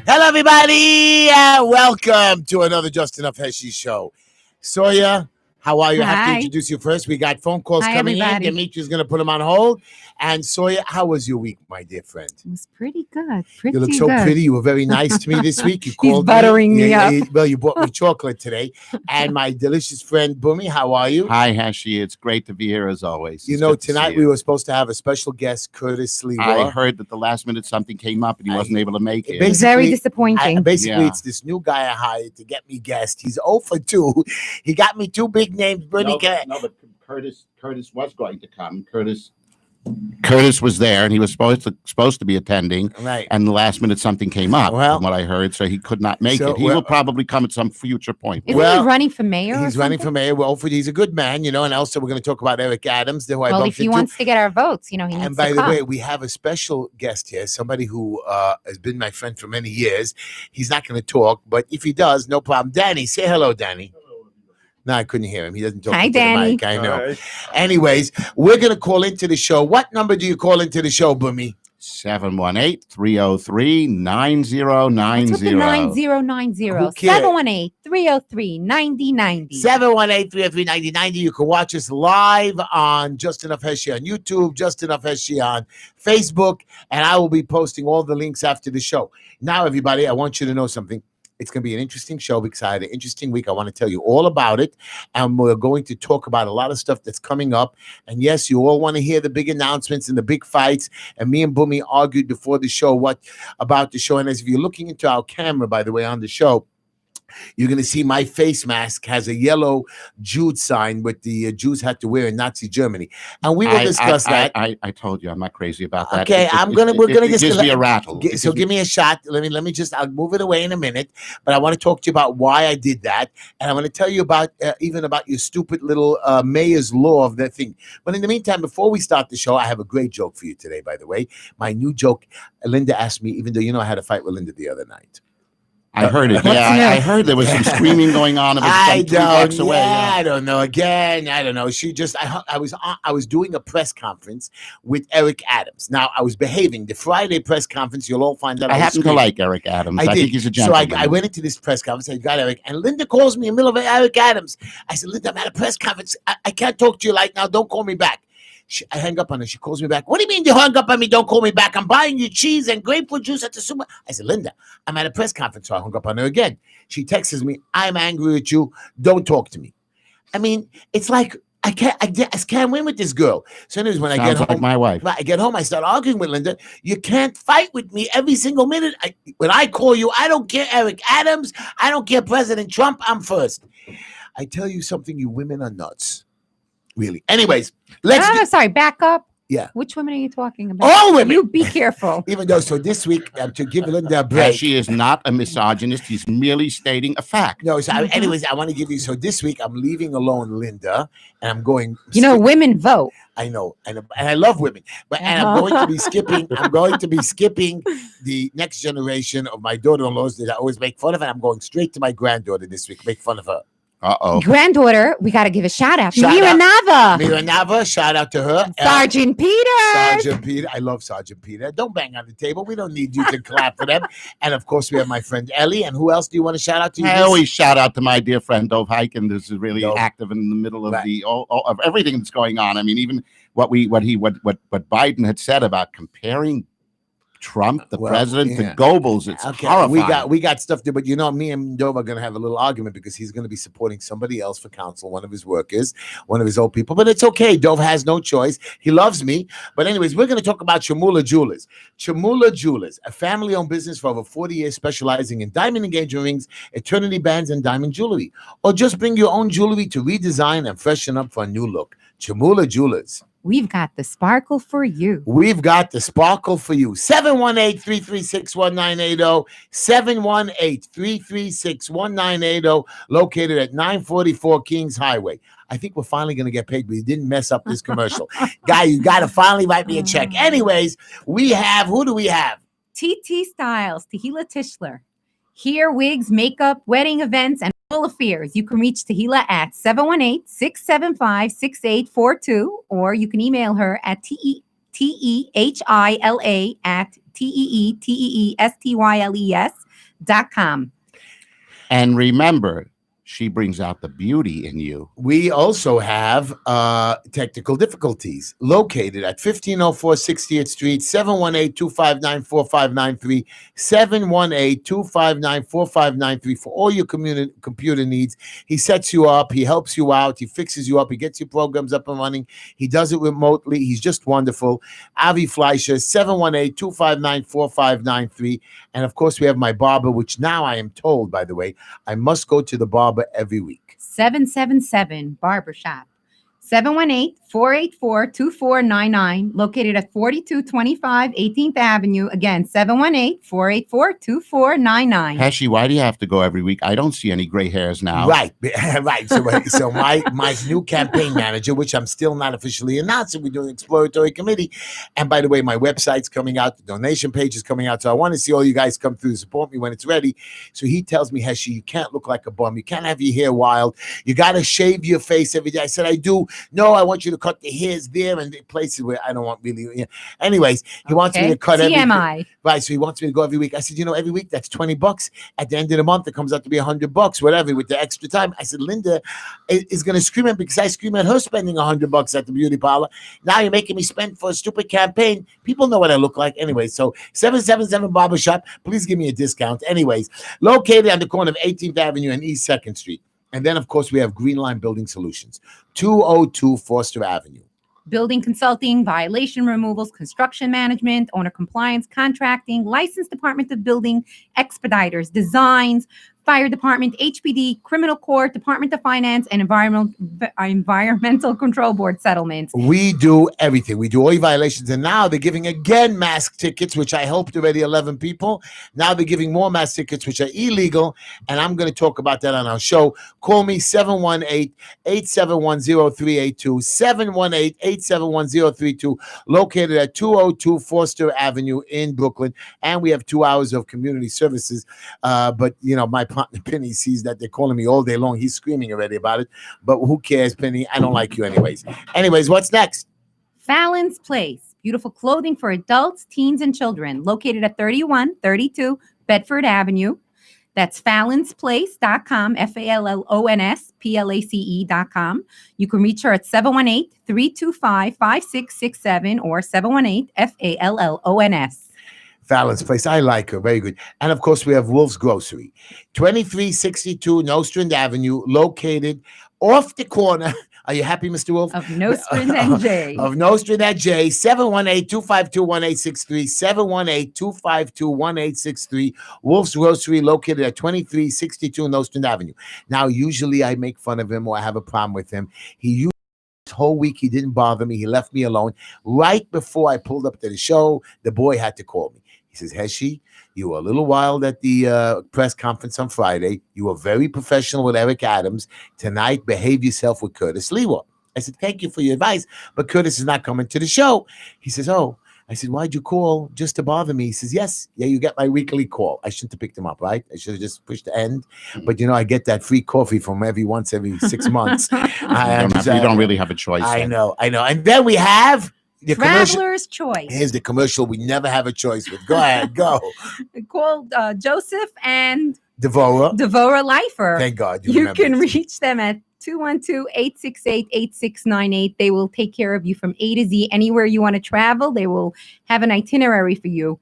Hello, everybody, and welcome to another Just Enough Heshy show. Sawyer, how are you? I have to Hi. introduce you first. We got phone calls Hi, coming everybody. in. Dimitri's going to put them on hold. And Sawyer, how was your week, my dear friend? It was pretty good. Pretty You look so good. pretty. You were very nice to me this week. You He's called buttering me up. Well, you bought me chocolate today. And my delicious friend, Boomy, how are you? Hi, Heshy. It's great to be here as always. You It's know, good to see tonight you. we were supposed to have a special guest, Curtis Lee. I heard that the last minute something came up and he wasn't able to make it. It was very basically, disappointing. Basically, Yeah. it's this new guy I hired to get me guests. He's 0 for 2. He got me 2 big names. Bernie, but Curtis was going to come. Curtis was there and he was supposed to be attending. right. And the last minute something came up, Well- from what I heard, so he could not make So, it. He well- will probably come at some future point. Isn't well, he running for mayor? He's or running for something? mayor. Well, he's a good man, you know. And also, we're going to talk about Eric Adams, who I Well, bumped if he into. wants to get our votes, he needs And to by the come. way, we have a special guest here, somebody who has been my friend for many years. He's not going to talk, but if he does, no problem. Danny, say hello, Danny. No, I couldn't hear him. He doesn't talk Hi, into Danny. the mic. I know. Anyways, we're going to call into the show. What number do you call into the show, Boomy? 718-303-9090. What's with the 9090? Who cares? 718-303-9090. 718-303-9090. You can watch us live on Just Enough Heshy on YouTube, Just Enough Heshy on Facebook, and I will be posting all the links after the show. Now, everybody, I want you to know something. It's going to be an interesting show because I had an interesting week. I want to tell you all about it. And we're going to talk about a lot of stuff that's coming up. And yes, you all want to hear the big announcements and the big fights. And me and Boomy argued before the show about the show. And as if you're looking into our camera, by the way, on the show, you're going to see my face mask has a yellow Jude sign with the Jews had to wear in Nazi Germany. And we will discuss that. I told you I'm not crazy about that. Okay, we're gonna just gives me a rattle. Give me a shot. Let me just. I'll move it away in a minute. But I want to talk to you about why I did that, and I want to tell you about even about your stupid little mayor's law of that thing. But in the meantime, before we start the show, I have a great joke for you today. By the way, my new joke. Linda asked me, even though you know I had a fight with Linda the other night. I heard it. Yeah, I heard there was some screaming going on. I Some 3 blocks away. Yeah, I don't know. Again, I don't know. She just, I was doing a press conference with Eric Adams. Now I was behaving. The Friday press conference, you'll all find out. I happen to like Eric Adams. I think he's a So gentleman. I went into this press conference. I got Eric, and Linda calls me in the middle of Eric Adams. I said, Linda, I'm at a press conference. I can't talk to you right now. Don't call me back. I hang up on her. She calls me back. What do you mean you hung up on me? Don't call me back. I'm buying you cheese and grapefruit juice at the super. I said, Linda, I'm at a press conference. So I hung up on her again. She texts me, I'm angry at you. Don't talk to me. I mean, it's like I can't win with this girl. So anyways, when I get home, like my wife. I get home, I start arguing with Linda. You can't fight with me every single minute. When I call you, I don't care Eric Adams. I don't care President Trump. I'm first. I tell you something, you women are nuts. Really. Anyways, Sorry, back up. Yeah. Which women are you talking about? All women. You be careful. Even though, so this week, to give Linda a break. She is not a misogynist. He's merely stating a fact. No, so anyways, I want to give you, so this week I'm leaving alone Linda, and I'm going. Women vote. I know, and I love women, but and I'm going to be skipping. I'm going to be skipping the next generation of my daughter-in-laws that I always make fun of, and I'm going straight to my granddaughter this week, make fun of her. Uh-oh. Granddaughter, we got to give a shout out. Shout Mira out. Nava. Mira Nava, shout out to her. Sergeant Peter. Sergeant Peter. I love Sergeant Peter. Don't bang on the table. We don't need you to clap for them. And of course, we have my friend Ellie. And who else do you want to shout out to? I always shout out to my dear friend Dov Heiken, who's really Dov. active in the middle of of everything that's going on. I mean, even what Biden had said about comparing Trump, the president, to Goebbels. It's horrifying. We got stuff there, but you know, me and Dov are going to have a little argument because he's going to be supporting somebody else for council, one of his workers, one of his old people. But it's okay. Dov has no choice. He loves me. But anyways, we're going to talk about Chamula Jewelers. Chamula Jewelers, a family-owned business for over 40 years, specializing in diamond engagement rings, eternity bands, and diamond jewelry. Or just bring your own jewelry to redesign and freshen up for a new look. Chamula Jewelers. We've got the sparkle for you. We've got the sparkle for you. 718-336-1980. 718-336-1980. Located at 944 Kings Highway. I think we're finally going to get paid, but you didn't mess up this commercial. Guy, you got to finally write me a check. Anyways, who do we have? TT Styles, Tehila Tischler. Hair, wigs, makeup, wedding events, and all affairs. You can reach Tehila at 718-675-6842, or you can email her at TEHILA at TEETEESTYLES heshy.com. And remember, she brings out the beauty in you. We also have technical difficulties located at 1504 60th Street, 718-259-4593, 718-259-4593 for all your computer needs. He sets you up. He helps you out. He fixes you up. He gets your programs up and running. He does it remotely. He's just wonderful. Avi Fleischer, 718-259-4593. And, of course, we have my barber, which now I am told, by the way, I must go to the barber every week. 777 Barbershop. 718-484-2499, located at 4225 18th Avenue. Again, 718-484-2499. Heshy, why do you have to go every week? I don't see any gray hairs now. Right, right. So my new campaign manager, which I'm still not officially announcing, we're doing an exploratory committee. And by the way, my website's coming out, the donation page is coming out. So I want to see all you guys come through to support me when it's ready. So he tells me, Heshy, you can't look like a bum. You can't have your hair wild. You got to shave your face every day. I said, I do. No, I want you to cut the hairs there and the places where I don't want really. Yeah. Anyways, he wants me to cut TMI. Right, so he wants me to go every week. I said, every week that's $20. At the end of the month, it comes out to be $100, whatever, with the extra time. I said, Linda is going to scream at me because I scream at her spending $100 at the beauty parlor. Now you're making me spend for a stupid campaign. People know what I look like anyway. So 777 Barbershop, please give me a discount. Anyways, located on the corner of 18th Avenue and East 2nd Street. And then, of course, we have Green Line Building Solutions, 202 Foster Avenue. Building consulting, violation removals, construction management, owner compliance, contracting, licensed Department of Building, expediters, designs, fire department, HPD, criminal court, Department of Finance, and environmental control board settlements. We do everything. We do all your violations. And now they're giving again mask tickets, which I helped already 11 people. Now they're giving more mask tickets, which are illegal. And I'm going to talk about that on our show. Call me 718-871-0382, 718-871-0382, located at 202 Foster Avenue in Brooklyn. And we have 2 hours of community services. But, my partner Penny sees that they're calling me all day long. He's screaming already about it. But who cares, Penny? I don't like you anyways. Anyways, what's next? Fallon's Place. Beautiful clothing for adults, teens, and children. Located at 3132 Bedford Avenue. That's fallonsplace.com, FALLONSPLACE.com. You can reach her at 718-325-5667 or 718-FALLONS. Fallon's Place. I like her. Very good. And of course, we have Wolf's Grocery, 2362 Nostrand Avenue, located off the corner. Are you happy, Mr. Wolf? Of Nostrand and J. Of Nostrand and J, 718-252-1863, 718-252-1863. Wolf's Grocery, located at 2362 Nostrand Avenue. Now, usually I make fun of him or I have a problem with him. This whole week he didn't bother me. He left me alone. Right before I pulled up to the show, the boy had to call me. He says, Heshy, you were a little wild at the press conference on Friday. You were very professional with Eric Adams. Tonight, behave yourself with Curtis Lewa. I said, thank you for your advice, but Curtis is not coming to the show. He says, oh. I said, why'd you call? Just to bother me? He says, yes. Yeah, you get my weekly call. I shouldn't have picked him up, right? I should have just pushed the end. But, I get that free coffee from every 6 months. You don't really have a choice. I know. And then we have the Traveler's Choice. Here's the commercial we never have a choice with. Go ahead, go. Called Joseph and Devora Lifer. Thank God you can reach them at 212-868-8698. They will take care of you from A to Z. Anywhere you want to travel, they will have an itinerary for you.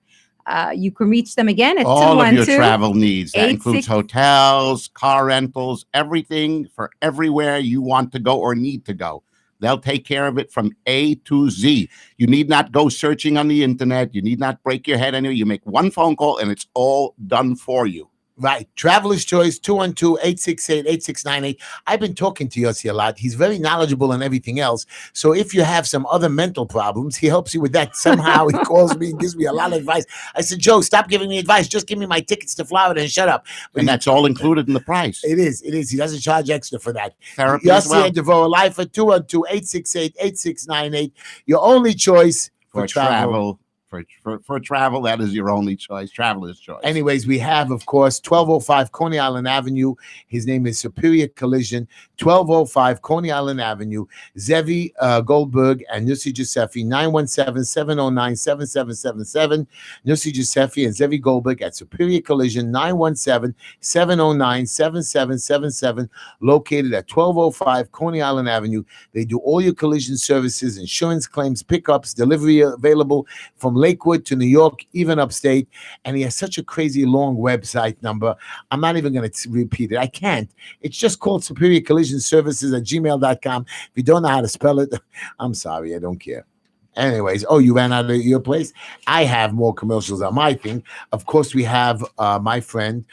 You can reach them again at all of your travel needs. That includes hotels, car rentals, everything for everywhere you want to go or need to go. They'll take care of it from A to Z. You need not go searching on the internet. You need not break your head anywhere. You make one phone call and it's all done for you. Right. Traveler's Choice, 212-868-8698. I've been talking to Yossi a lot. He's very knowledgeable on everything else. So if you have some other mental problems, he helps you with that. Somehow he calls me and gives me a lot of advice. I said, Joe, stop giving me advice. Just give me my tickets to Florida and shut up. And that's all included in the price. It is. He doesn't charge extra for that. Therapy as well. Yossi and Devora Life at 212-868-8698. Your only choice for travel. For travel, that is your only choice. Traveler's Choice. Anyways, we have, of course, 1205 Coney Island Avenue. His name is Superior Collision, 1205 Coney Island Avenue. Zevi Goldberg and Nussi Giuseppe, 917-709-7777. Nussi Giuseppe and Zevi Goldberg at Superior Collision, 917-709-7777, located at 1205 Coney Island Avenue. They do all your collision services, insurance claims, pickups, delivery available from Lakewood to New York, even upstate. And he has such a crazy long website number. I'm not even going to repeat it. I can't. It's just called Superior Collision Services at gmail.com. If you don't know how to spell it, I'm sorry. I don't care. Anyways, oh, you ran out of your place? I have more commercials on my thing. Of course, we have my friend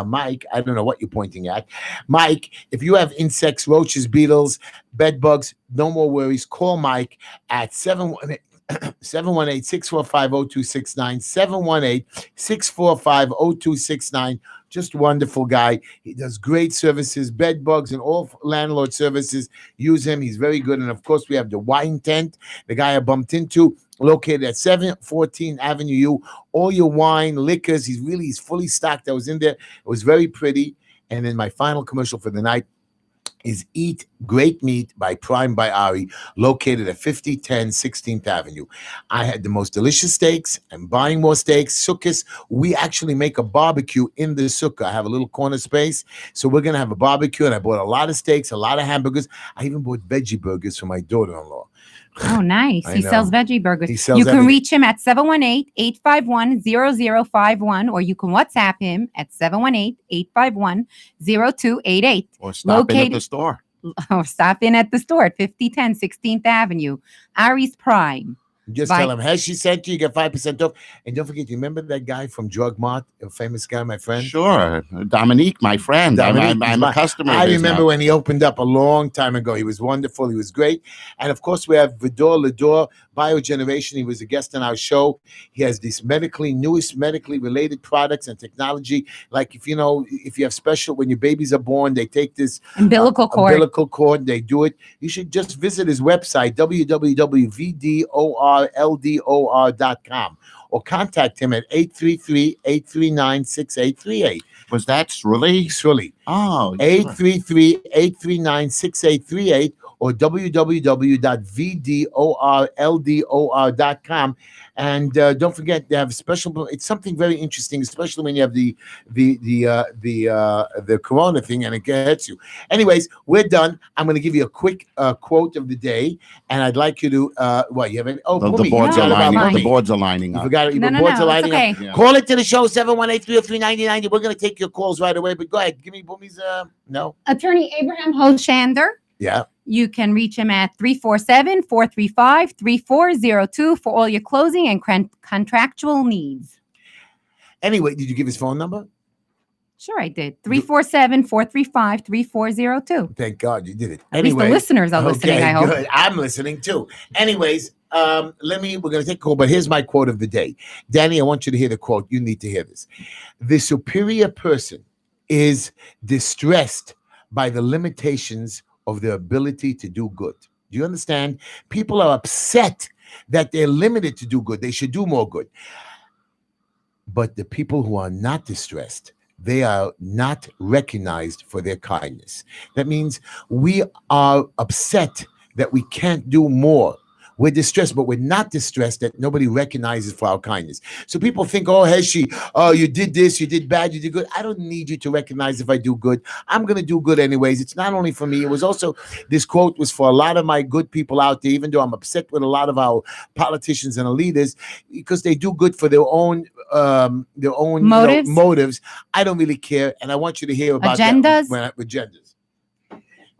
Mike. I don't know what you're pointing at. Mike, if you have insects, roaches, beetles, bed bugs, no more worries. Call Mike at 718-645-0269, 718-645-0269. Just wonderful guy. He does great services, bed bugs and all landlord services. Use him. He's very good. And of course, we have the wine tent, the guy I bumped into, located at 714 Avenue U. All your wine, liquors. He's fully stocked. I was in there. It was very pretty. And then my final commercial for the night is Eat Great Meat by Prime by Ari, located at 5010 16th Avenue. I had the most delicious steaks. I'm buying more steaks. Sukkahs, we actually make a barbecue in the sukkah. I have a little corner space, so we're going to have a barbecue, and I bought a lot of steaks, a lot of hamburgers. I even bought veggie burgers for my daughter-in-law. Oh, nice. He sells veggie burgers. He sells you can everything. reach him at 718-851-0051, or you can WhatsApp him at 718-851-0288. Or stop in at the store. Or stop in at the store at 5010 16th Avenue. Ari's Prime. Just tell him Heshy sent you. You get 5% off. And don't forget, you remember that guy from Drug Mart, a famous guy, my friend? Sure. Dominique, my friend. I'm a customer. I remember when he opened up a long time ago. He was wonderful. He was great. And of course, we have Vidor Lador, Biogeneration. He was a guest on our show. He has these newest medically related products and technology. Like if you have special, when your babies are born, they take this umbilical cord. They do it. You should just visit his website, www.vdorldor.com, or contact him at 833-839-6838. Was that Sruli? Sruli. Oh, 833-839-6838, or www.vdorldor.com. And don't forget, they have special. It's something very interesting, especially when you have the corona thing, and it gets you. Anyways, we're done. I'm going to give you a quick quote of the day, and I'd like you to. What you have? The boards are lining. The boards are lining You up. forgot it. No, Boards are it's lining okay. up. Yeah. Call it to the show 718-303-9090. We're going to take your calls right away. But go ahead, give me Boomy's. No. Attorney Abraham Hoshander. Yeah. You can reach him at 347-435-3402 for all your closing and contractual needs. Anyway, did you give his phone number? Sure, I did. 347-435-3402. Thank God you did it. At least the listeners are listening, I hope. Good. I'm listening too. Anyways, we're going to take a call, but here's my quote of the day. Danny, I want you to hear the quote. You need to hear this. The superior person is distressed by the limitations of their ability to do good. Do you understand? People are upset that they're limited to do good. They should do more good. But the people who are not distressed, they are not recognized for their kindness. That means we are upset that we can't do more. We're distressed, but we're not distressed that nobody recognizes for our kindness. So people think, oh, Heshy, oh, you did this, you did bad, you did good. I don't need you to recognize if I do good. I'm going to do good anyways. It's not only for me. It was also, this quote was for a lot of my good people out there, even though I'm upset with a lot of our politicians and leaders, because they do good for their own Motives. Motives. I don't really care. And I want you to hear about Agendas. Agendas.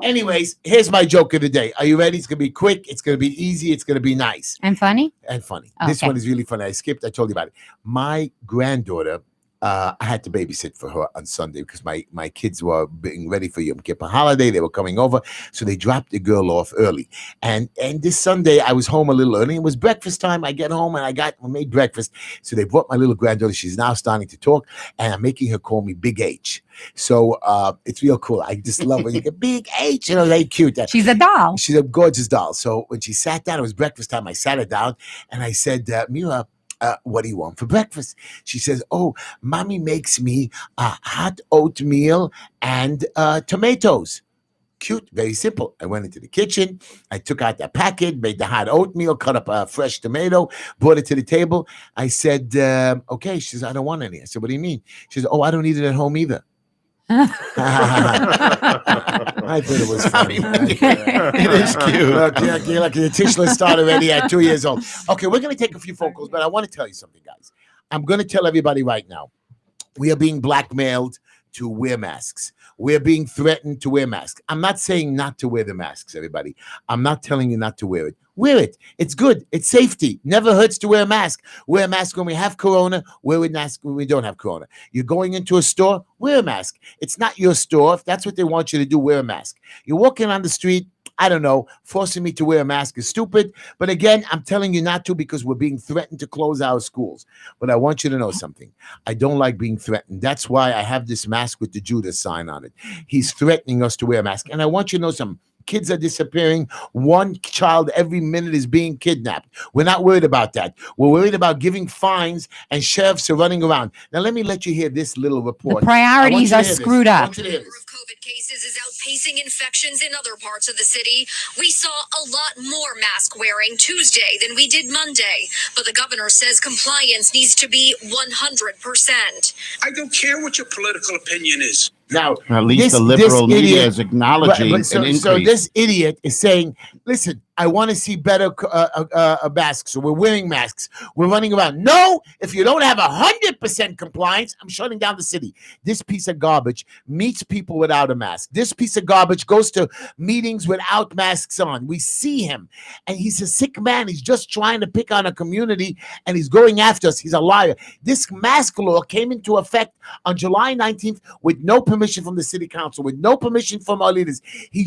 Anyways, here's my joke of the day. Are you ready? It's going to be quick. It's going to be easy. It's going to be nice. And funny? And funny. Okay. This one is really funny. I told you about it. My granddaughter, I had to babysit for her on Sunday because my kids were being ready for Yom Kippur holiday. They were coming over. So they dropped the girl off early. And this Sunday, I was home a little early. It was breakfast time. I get home and we made breakfast. So they brought my little granddaughter. She's now starting to talk. And I'm making her call me Big H. So it's real cool. I just love when you get Big H. Very cute. She's a doll. She's a gorgeous doll. So when she sat down, it was breakfast time. I sat her down and I said, Mira, what do you want for breakfast? She says, oh, mommy makes me hot oatmeal and tomatoes. Cute, very simple. I went into the kitchen. I took out the packet, made the hot oatmeal, cut up a fresh tomato, brought it to the table. I said, okay. She says, I don't want any. I said, what do you mean? She says, oh, I don't eat it at home either. I thought it was funny. It is cute. Look, the Tischler start already at 2 years old. Okay, we're going to take a few phone calls, but I want to tell you something, guys. I'm going to tell everybody right now. We are being blackmailed to wear masks. We're being threatened to wear masks. I'm not saying not to wear the masks, everybody. I'm not telling you not to wear it. Wear it. It's good. It's safety. Never hurts to wear a mask. Wear a mask when we have corona. Wear a mask when we don't have corona. You're going into a store, wear a mask. It's not your store. If that's what they want you to do, wear a mask. You're walking on the street, I don't know, forcing me to wear a mask is stupid. But again, I'm telling you not to because we're being threatened to close our schools. But I want you to know something. I don't like being threatened. That's why I have this mask with the Judas sign on it. He's threatening us to wear a mask. And I want you to know something. Kids are disappearing. One child every minute is being kidnapped. We're not worried about that. We're worried about giving fines and sheriffs are running around. Now, let me let you hear this little report. The priorities are screwed up. The number of COVID cases is outpacing infections in other parts of the city. We saw a lot more mask wearing Tuesday than we did Monday, but the governor says compliance needs to be 100%. I don't care what your political opinion is. Now, at least the liberal media is acknowledging an increase. So this idiot is saying, listen, I want to see better masks. So we're wearing masks. We're running around. No, if you don't have 100% compliance, I'm shutting down the city. This piece of garbage meets people without a mask. This piece of garbage goes to meetings without masks on. We see him, and he's a sick man. He's just trying to pick on a community, and he's going after us. He's a liar. This mask law came into effect on July 19th with no permission from the city council, with no permission from our leaders.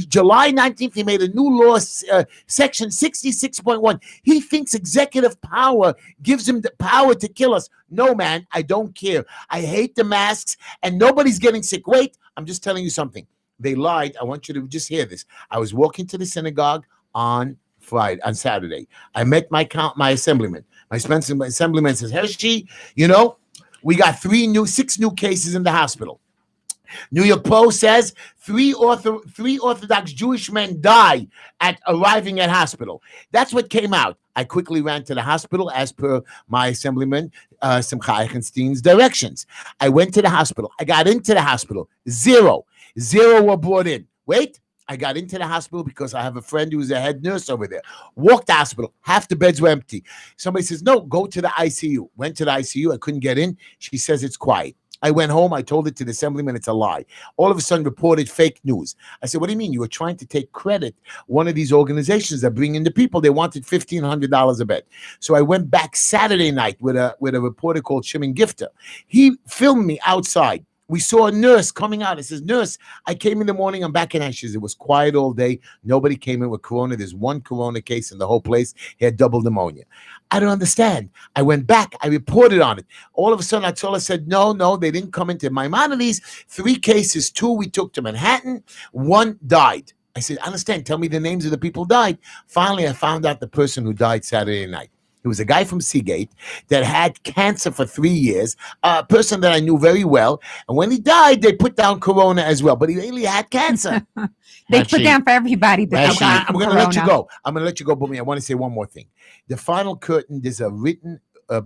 July 19th, he made a new law, section 66.1. He thinks executive power gives him the power to kill us. No, man, I don't care. I hate the masks, and nobody's getting sick. Wait, I'm just telling you something. They lied. I want you to just hear this. I was walking to the synagogue on Saturday. I met my assemblyman. My assemblyman says, Heshy, we got 6 new cases in the hospital. New York Post says 3 Orthodox Jewish men die at arriving at hospital. That's what came out. I quickly ran to the hospital as per my assemblyman, Simcha Eichenstein's directions. I went to the hospital. I got into the hospital. 0 were brought in. Wait. I got into the hospital because I have a friend who's a head nurse over there. Walked the hospital. Half the beds were empty. Somebody says, no, go to the ICU. Went to the ICU. I couldn't get in. She says it's quiet. I went home. I told it to the assemblyman. It's a lie. All of a sudden reported fake news. I said, what do you mean? You were trying to take credit. One of these organizations that bring in the people, they wanted $1,500 a bed. So I went back Saturday night with a reporter called Shimon Gifter. He filmed me outside. We saw a nurse coming out. It says, nurse, I came in the morning. I'm back in ashes. It was quiet all day. Nobody came in with corona. There's one corona case in the whole place. He had double pneumonia. I don't understand. I went back. I reported on it. All of a sudden, I said, no, they didn't come into Maimonides. 3 cases, 2 we took to Manhattan. 1 died. I said, understand. Tell me the names of the people who died. Finally, I found out the person who died Saturday night. It was a guy from Seagate that had cancer for 3 years, a person that I knew very well. And when he died, they put down corona as well. But he really had cancer. They put down for everybody. I'm going to let you go. Boomy. I want to say one more thing. The final curtain, there's a written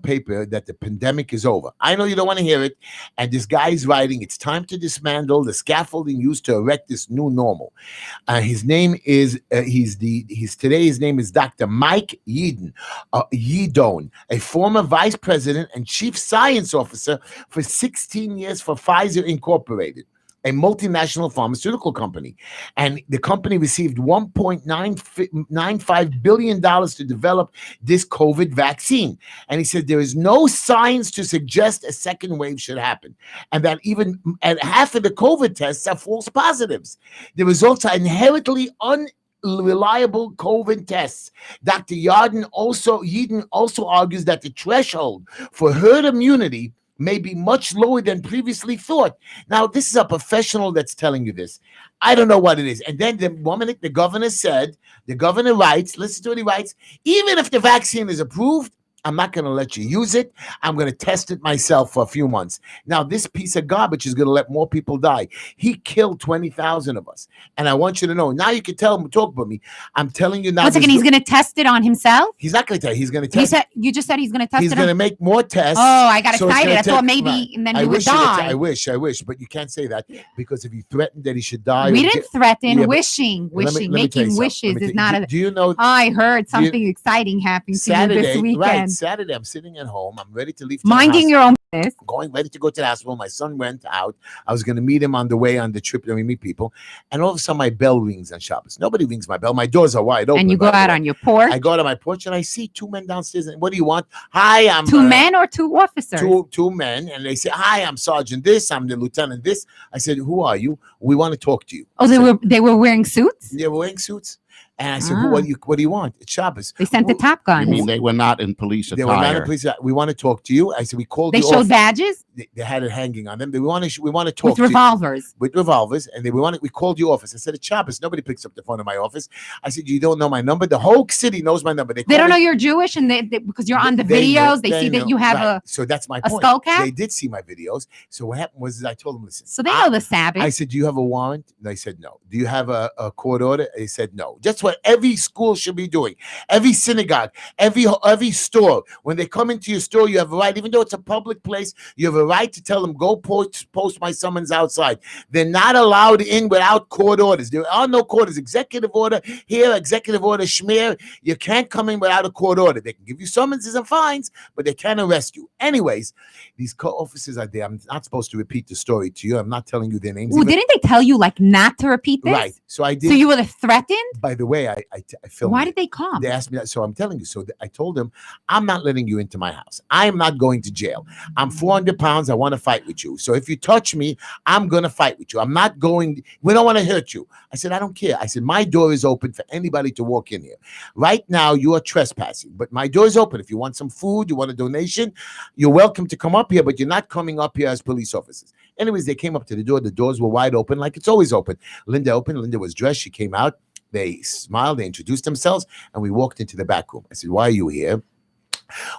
paper that the pandemic is over. I know you don't want to hear it. And this guy is writing, it's time to dismantle the scaffolding used to erect this new normal. His name is, his name is Dr. Mike Yedon, a former vice president and chief science officer for 16 years for Pfizer Incorporated, a multinational pharmaceutical company. And the company received $1.95 billion to develop this COVID vaccine. And he said there is no signs to suggest a second wave should happen. And that even at half of the COVID tests are false positives. The results are inherently unreliable COVID tests. Dr. Yedon also argues that the threshold for herd immunity may be much lower than previously thought. Now, this is a professional that's telling you this. I don't know what it is. And then the moment the governor writes, listen to what he writes, even if the vaccine is approved, I'm not going to let you use it. I'm going to test it myself for a few months. Now, this piece of garbage is going to let more people die. He killed 20,000 of us. And I want you to know, now you can tell him, talk about me. I'm telling you now. Once again, he's going to test it on himself? He's not going to tell you. He's going to test it. You just said he's going to test it. He's going to make more tests. Oh, I got excited. I thought maybe and then he would die. I wish. But you can't say that because if you threatened that he should die. We didn't threaten. Wishing. Making wishes is not a... Do you know? I heard something exciting happened to you this weekend. Right, Saturday, I'm sitting at home. I'm ready to leave. Minding your own business. Ready to go to the hospital. My son went out. I was going to meet him on the way on the trip that we meet people. And all of a sudden, my bell rings on Shabbos. Nobody rings my bell. My doors are wide open. And you go out on your porch. I go out on my porch and I see two men downstairs. And what do you want? Hi, I'm... Two men or two officers? Two men. And they say, hi, I'm Sergeant this. I'm the Lieutenant this. I said, who are you? We want to talk to you. Oh, they were wearing suits? They were wearing suits. And I said, what do you want? It's Shabbos. They sent the Top Gun. You mean they were not in police attire? They were not in police attire. We want to talk to you. I said, we called you. They showed badges? They had it hanging on them. We want to talk with revolvers. With revolvers. And we called your office. I said, it's Shabbos. Nobody picks up the phone in my office. I said, you don't know my number? The whole city knows my number. They don't know you're Jewish, and because you're on the videos, they see that you have so that's my point. skull cap? They did see my videos. So what happened was I told them, listen. So they know the Sabbath. I said, do you have a warrant? They said, no. Do you have a court order? They said, no. That's what every school should be doing. Every synagogue, every store. When they come into your store, you have a right, even though it's a public place, you have a right to tell them, go post my summons outside. They're not allowed in without court orders. There are no court orders. Executive order here, executive order schmear. You can't come in without a court order. They can give you summonses and fines, but they can't arrest you. Anyways, these officers are there. I'm not supposed to repeat the story to you. I'm not telling you their names. Well, didn't they tell you not to repeat this? Right. So I did. So you were threatened? By the way, I filmed. Why did they come? They asked me that. So I'm telling you. So I told them, I'm not letting you into my house. I am not going to jail. I'm 400 pounds. I want to fight with you. So if you touch me, I'm going to fight with you. I'm not going. We don't want to hurt you. I said, I don't care. I said, my door is open for anybody to walk in here. Right now, you are trespassing, but my door is open. If you want some food, you want a donation, you're welcome to come up here, but you're not coming up here as police officers. Anyways, they came up to the door. The doors were wide open, like it's always open. Linda opened. Linda was dressed. She came out. They smiled. They introduced themselves, and we walked into the back room. I said, why are you here?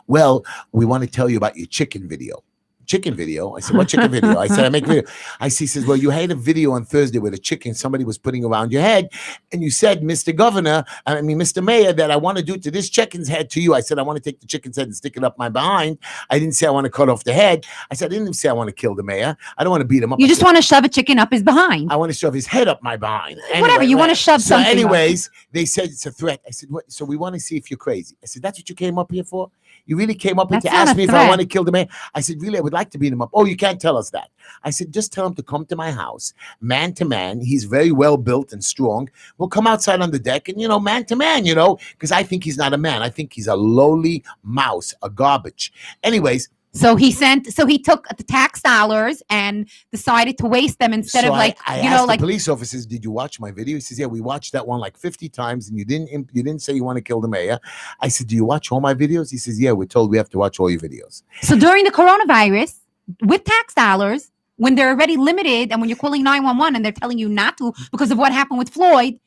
Well, we want to tell you about your chicken video. Chicken video. I said, what chicken video? I said, I make video. He says, well, you had a video on Thursday with a chicken somebody was putting around your head. And you said, Mr. Mayor, that I want to do to this chicken's head to you. I said, I want to take the chicken's head and stick it up my behind. I didn't say I want to cut off the head. I said, I didn't even say I want to kill the mayor. I don't want to beat him up. You just want to shove a chicken up his behind. I want to shove his head up my behind. Anyway, whatever. You want to shove something. So anyways, they said it's a threat. I said, what? So we want to see if you're crazy. I said, that's what you came up here for? You really came up here to ask me if I want to kill the man? I said, really, I would like to beat him up. Oh, you can't tell us that. I said, just tell him to come to my house, man to man. He's very well built and strong. We'll come outside on the deck and, man to man, because I think he's not a man. I think he's a lowly mouse, a garbage. Anyways. So he took the tax dollars and decided to waste them instead of I asked the police officers, did you watch my video? He says, yeah, we watched that one like 50 times and you didn't say you want to kill the mayor. I said, do you watch all my videos? He says, yeah, we're told we have to watch all your videos. So during the coronavirus, with tax dollars, when they're already limited and when you're calling 911 and they're telling you not to because of what happened with Floyd,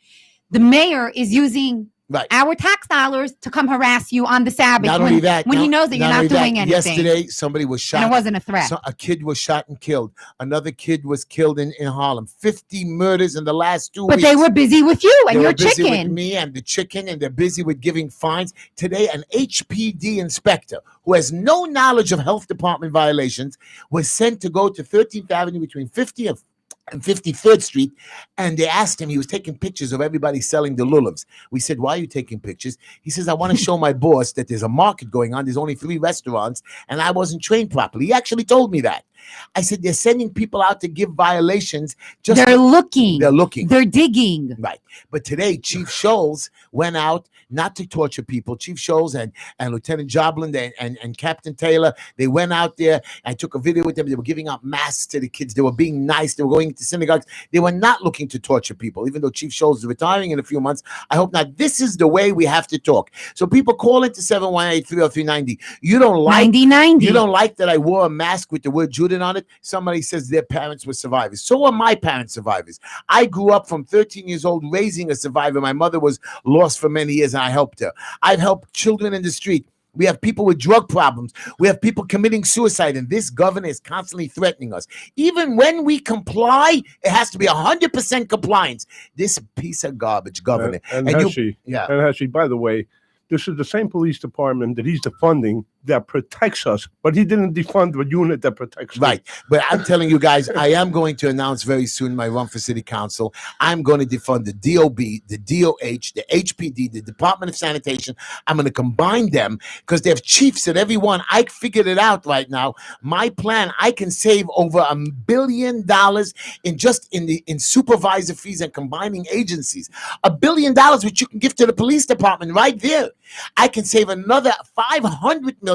the mayor is using our tax dollars to come harass you on the Sabbath. Not only that, when he knows that you're not doing anything. Yesterday, somebody was shot. And it wasn't a threat. So a kid was shot and killed. Another kid was killed in Harlem. 50 murders in the last 2 weeks. But they were busy with you and your chicken. They were busy with me and the chicken, and they're busy with giving fines. Today, an HPD inspector who has no knowledge of health department violations was sent to go to 13th Avenue between 50th and 53rd Street, and they asked him, he was taking pictures of everybody selling the lulavs. We said, why are you taking pictures? He says, I want to show my boss that there's a market going on. There's only 3 restaurants, and I wasn't trained properly. He actually told me that. I said, they're sending people out to give violations. They're looking. They're digging. Right. But today, Chief Scholes went out not to torture people. Chief Scholes and Lieutenant Joblin and Captain Taylor, they went out there. I took a video with them. They were giving out masks to the kids. They were being nice. They were going to synagogues. They were not looking to torture people, even though Chief Scholes is retiring in a few months. I hope not. This is the way we have to talk. So people call into 718-303-90. You don't like 90. You don't like that I wore a mask with the word Judah on it. Somebody says their parents were survivors. So are my parents survivors. I grew up from 13 years old raising a survivor. My mother was lost for many years and I helped her. I've helped children in the street. We have people with drug problems. We have people committing suicide. And this governor is constantly threatening us. Even when we comply, it has to be 100% compliance. This piece of garbage, governor. And you, Heshy, yeah. and Heshy, by the way, this is the same police department that he's defunding that protects us, but he didn't defund the unit that protects us. Right. But I'm telling you guys, I am going to announce very soon my run for city council. I'm going to defund the DOB, the DOH, the HPD, the Department of Sanitation. I'm going to combine them because they have chiefs at every one. I figured it out right now. My plan, I can save over $1 billion in supervisor fees and combining agencies. $1 billion, which you can give to the police department right there. I can save another $500 million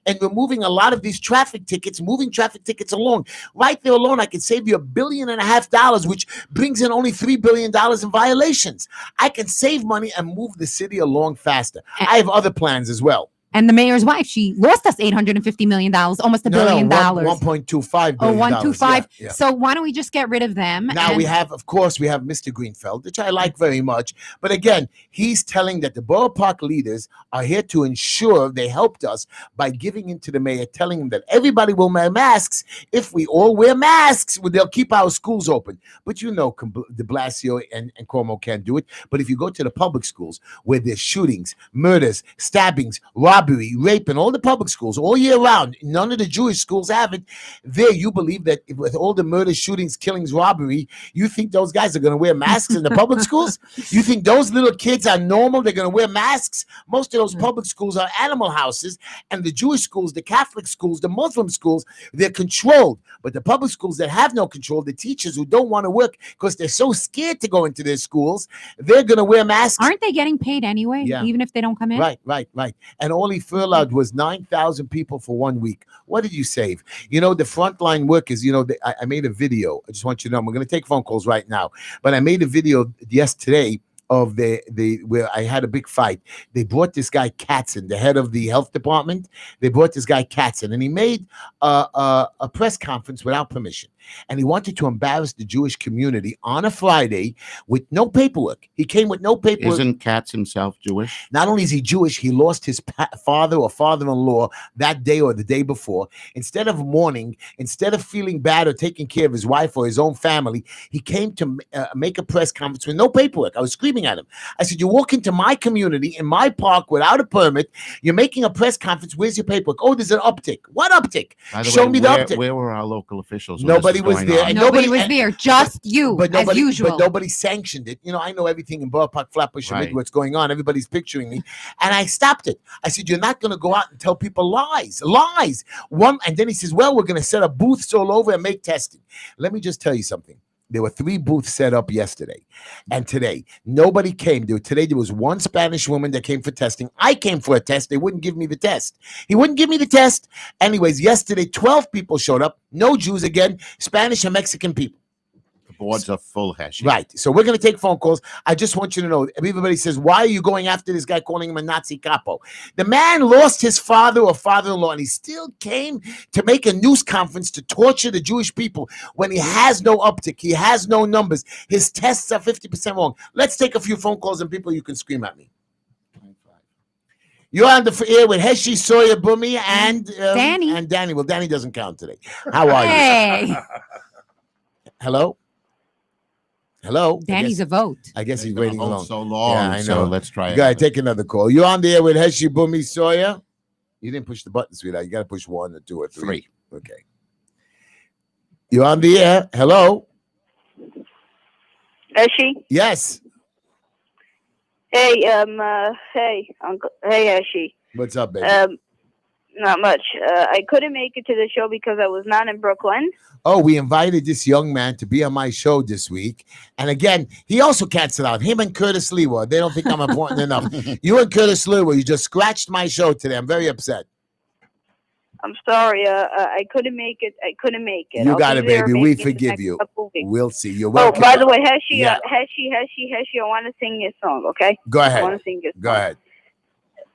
and removing a lot of these traffic tickets, moving traffic tickets along. Right there alone, I can save you $1.5 billion, which brings in only $3 billion in violations. I can save money and move the city along faster. I have other plans as well. And the mayor's wife, she lost us $850 million, almost $1 billion. $1.25 billion. 125. Yeah. So why don't we just get rid of them? Now we have Mr. Greenfeld, which I like very much. But again, he's telling that the Borough Park leaders are here to ensure they helped us by giving in to the mayor, telling him that everybody will wear masks. If we all wear masks, they'll keep our schools open. But you know, de Blasio and Cuomo can't do it. But if you go to the public schools where there's shootings, murders, stabbings, robbery, rape in all the public schools all year round. None of the Jewish schools have it. There, you believe that with all the murders, shootings, killings, robbery, you think those guys are going to wear masks in the public schools? You think those little kids are normal? They're going to wear masks? Most of those public schools are animal houses, and the Jewish schools, the Catholic schools, the Muslim schools, they're controlled. But the public schools that have no control, the teachers who don't want to work because they're so scared to go into their schools, they're going to wear masks. Aren't they getting paid anyway, even if they don't come in? Right. And all he furloughed was 9,000 people for 1 week. What did you save? You know, the frontline workers, you know, I made a video. I just want you to know, we're going to take phone calls right now. But I made a video yesterday of where I had a big fight. They brought this guy Katzen, the head of the health department. They brought this guy Katzen, and he made a press conference without permission. And he wanted to embarrass the Jewish community on a Friday with no paperwork. He came with no paperwork. Isn't Katz himself Jewish? Not only is he Jewish, he lost his father or father-in-law that day or the day before. Instead of mourning, instead of feeling bad or taking care of his wife or his own family, he came to make a press conference with no paperwork. I was screaming at him. I said, you walk into my community, in my park, without a permit. You're making a press conference. Where's your paperwork? Oh, there's an uptick. What uptick? Show me the uptick. Where were our local officials? Nobody was there. And nobody was there. Just you, as usual. But nobody sanctioned it. You know, I know everything in Borough Park, Flatbush, and what's going on. Everybody's picturing me. And I stopped it. I said, you're not going to go out and tell people lies. And then he says, well, we're going to set up booths all over and make testing. Let me just tell you something. There were 3 booths set up yesterday and today. Nobody came. Today there was one Spanish woman that came for testing. I came for a test. They wouldn't give me the test. He wouldn't give me the test. Anyways, yesterday 12 people showed up. No Jews again. Spanish and Mexican people. The boards are full, Heshy. Right. So we're going to take phone calls. I just want you to know, everybody says, why are you going after this guy, calling him a Nazi capo? The man lost his father or father-in-law, and he still came to make a news conference to torture the Jewish people when he has no uptick. He has no numbers. His tests are 50% wrong. Let's take a few phone calls, and people, you can scream at me. You're on the air with Heshy, Sawyer, Bumi, and Danny. And Danny. Well, Danny doesn't count today. How are you? Hello? Danny's a vote. I guess he's waiting alone. So long. Yeah, I know. So let's try it. Go ahead, take another call. You're on the air with Heshy, Bumi, Sawyer. You didn't push the button, sweetheart. You got to push 1 or 2 or 3. Okay. You're on the air. Hello? Heshy? Yes. Hey, hey, Uncle. Hey, Heshy. What's up, baby? Not much. I couldn't make it to the show because I was not in Brooklyn. Oh, we invited this young man to be on my show this week. And again, he also canceled out. Him and Curtis Lewa. They don't think I'm important enough. You and Curtis Lewa, you just scratched my show today. I'm very upset. I'm sorry. I couldn't make it. You got it, baby. We forgive you. We'll see. You're welcome. Oh, by the way, Heshy, Heshy, I want to sing your song, okay? Go ahead. I want to sing your song. Go ahead.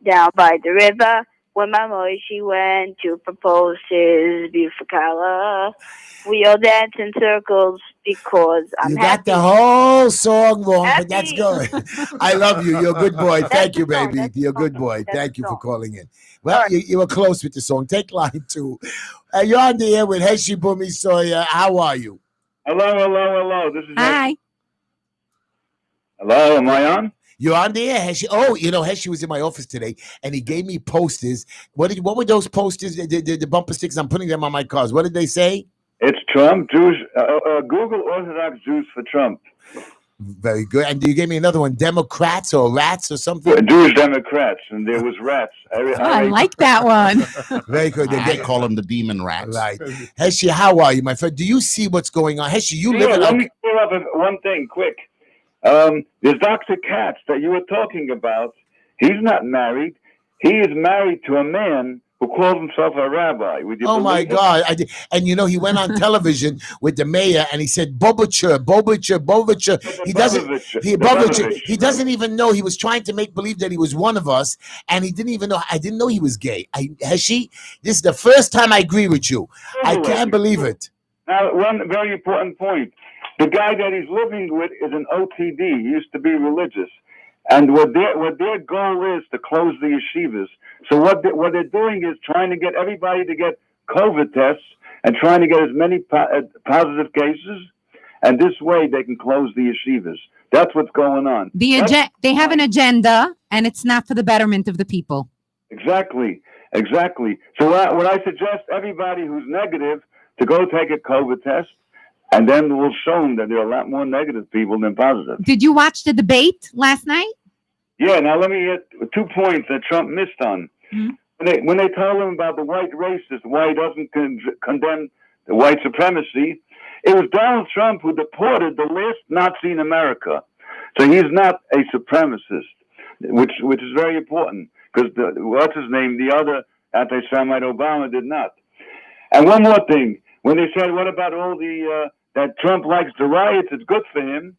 Down by the river, when my Moishi went to propose his beautiful Kala. We all dance in circles because I'm You happy. got the whole song wrong, but that's Happy. good. I love you. You're a good boy. Thank you, the song. baby. That's the You're a good song. boy. That's Thank the you for song. calling in. Well, All right. you were close with the song. Take line 2. You're on the air with Heshy Bumi Soya. How are you? Hello. This is Hi. Hello, am I on? You're on the air, Heshy. Oh, Heshy was in my office today, and he gave me posters. What were those posters? The bumper stickers. I'm putting them on my cars. What did they say? It's Trump, Jews, Google Orthodox Jews for Trump. Very good. And you gave me another one, Democrats or rats or something? Jewish Democrats, and there was rats. I like that one. Very good. I call them the demon rats. Right. Heshy, how are you, my friend? Do you see what's going on? Heshy, you live in... Let me clear up one thing quick. There's Dr. Katz that you were talking about. He's not married. He is married to a man who calls himself a rabbi. Would you Oh my believe it? God! And he went on television with the mayor, and he said Bobicher. He doesn't even know. He was trying to make believe that he was one of us, and he didn't even know. I didn't know he was gay. Heshy, this is the first time I agree with you. I can't believe it. Now, one very important point. The guy that he's living with is an OTD. He used to be religious. And what their goal is to close the yeshivas. So what they're doing is trying to get everybody to get COVID tests and trying to get as many positive cases. And this way they can close the yeshivas. That's what's going on. They have an agenda, and it's not for the betterment of the people. Exactly. So what I suggest everybody who's negative to go take a COVID test, and then we'll show them that there are a lot more negative people than positive. Did you watch the debate last night? Yeah, now let me get 2 points that Trump missed on. Mm-hmm. When they told him about the white racist, why he doesn't condemn the white supremacy, it was Donald Trump who deported the last Nazi in America. So he's not a supremacist, which is very important, because what's his name, the other anti-Semite Obama did not. And one more thing, when they said, what about all the that Trump likes the riots, it's good for him.